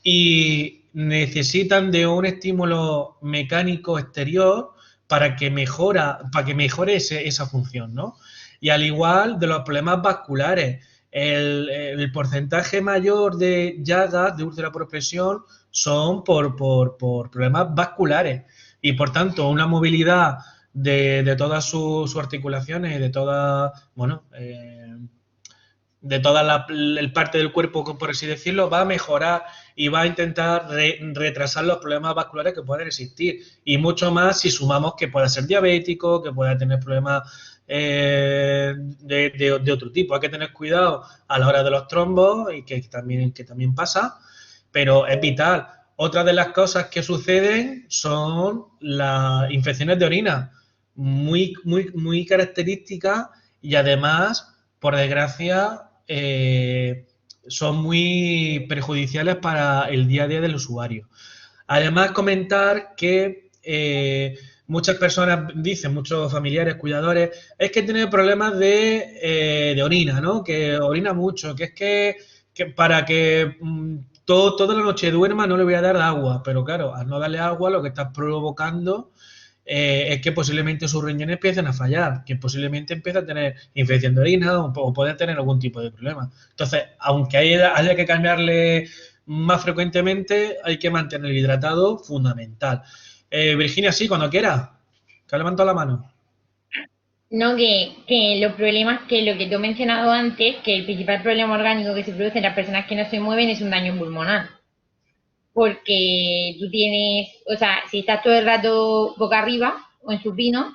Speaker 1: y necesitan de un estímulo mecánico exterior para que mejore esa función, ¿no? Y al igual de los problemas vasculares, el porcentaje mayor de llagas de úlcera por presión son por problemas vasculares y, por tanto, una movilidad de todas sus articulaciones y de toda, bueno, de toda el parte del cuerpo, por así decirlo, va a mejorar y va a intentar retrasar los problemas vasculares que pueden existir. Y mucho más si sumamos que pueda ser diabético, que pueda tener problemas de otro tipo. Hay que tener cuidado a la hora de los trombos y que también pasa, pero es vital. Otra de las cosas que suceden son las infecciones de orina, muy características y además, por desgracia, son muy perjudiciales para el día a día del usuario. Además, comentar que muchas personas dicen, muchos familiares, cuidadores, es que tiene problemas de orina, ¿no? Que orina mucho, que es que para que toda la noche duerma no le voy a dar agua, pero claro, al no darle agua lo que estás provocando es que posiblemente sus riñones empiecen a fallar, que posiblemente empiece a tener infección de orina o puede tener algún tipo de problema. Entonces, aunque haya que cambiarle más frecuentemente, hay que mantener hidratado, fundamental. Virginia, sí, cuando quiera, que ha levantado la mano.
Speaker 2: No, que los problemas, que lo que tú has mencionado antes, que el principal problema orgánico que se produce en las personas que no se mueven es un daño pulmonar. Porque tú tienes, o sea, si estás todo el rato boca arriba o en supino,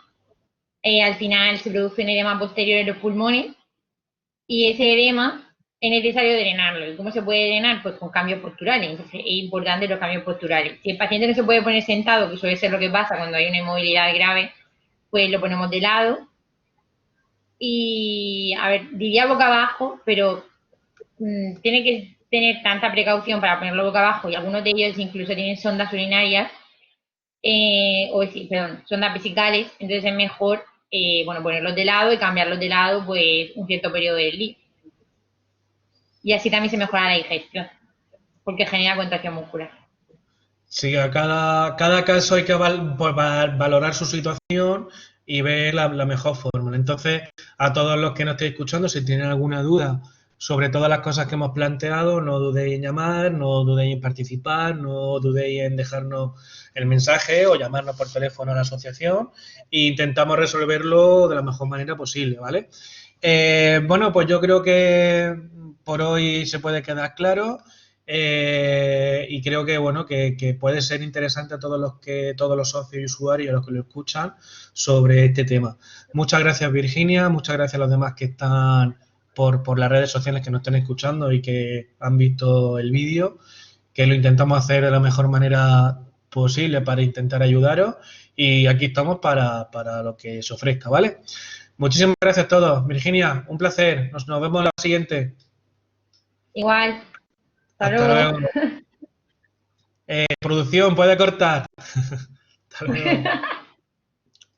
Speaker 2: al final se produce un edema posterior en los pulmones y ese edema es necesario drenarlo. ¿Y cómo se puede drenar? Pues con cambios posturales. Entonces es importante los cambios posturales. Si el paciente no se puede poner sentado, que suele ser lo que pasa cuando hay una inmovilidad grave, pues lo ponemos de lado. Y, a ver, diría boca abajo, pero tiene que tener tanta precaución para ponerlo boca abajo y algunos de ellos incluso tienen sondas urinarias, perdón, sondas vesicales, entonces es mejor, bueno, ponerlos de lado y cambiarlos de lado pues un cierto periodo del día. Y así también se mejora la digestión, porque genera contracción muscular.
Speaker 1: Sí, a cada caso hay que valorar su situación y ver la mejor fórmula. Entonces, a todos los que nos estéis escuchando, si tienen alguna duda sobre todas las cosas que hemos planteado, no dudéis en llamar, no dudéis en participar, no dudéis en dejarnos el mensaje o llamarnos por teléfono a la asociación e intentamos resolverlo de la mejor manera posible, ¿vale? Bueno, pues yo creo que por hoy se puede quedar claro. Y creo que bueno que puede ser interesante a todos los socios y usuarios los que lo escuchan sobre este tema. Muchas gracias Virginia, muchas gracias a los demás que están por las redes sociales que nos están escuchando y que han visto el vídeo, que lo intentamos hacer de la mejor manera posible para intentar ayudaros y aquí estamos para lo que se ofrezca, ¿vale? Muchísimas gracias a todos. Virginia, un placer. Nos vemos en la siguiente.
Speaker 2: Igual, hasta
Speaker 1: Hasta
Speaker 2: luego.
Speaker 1: luego. Producción, puede cortar. Hasta luego.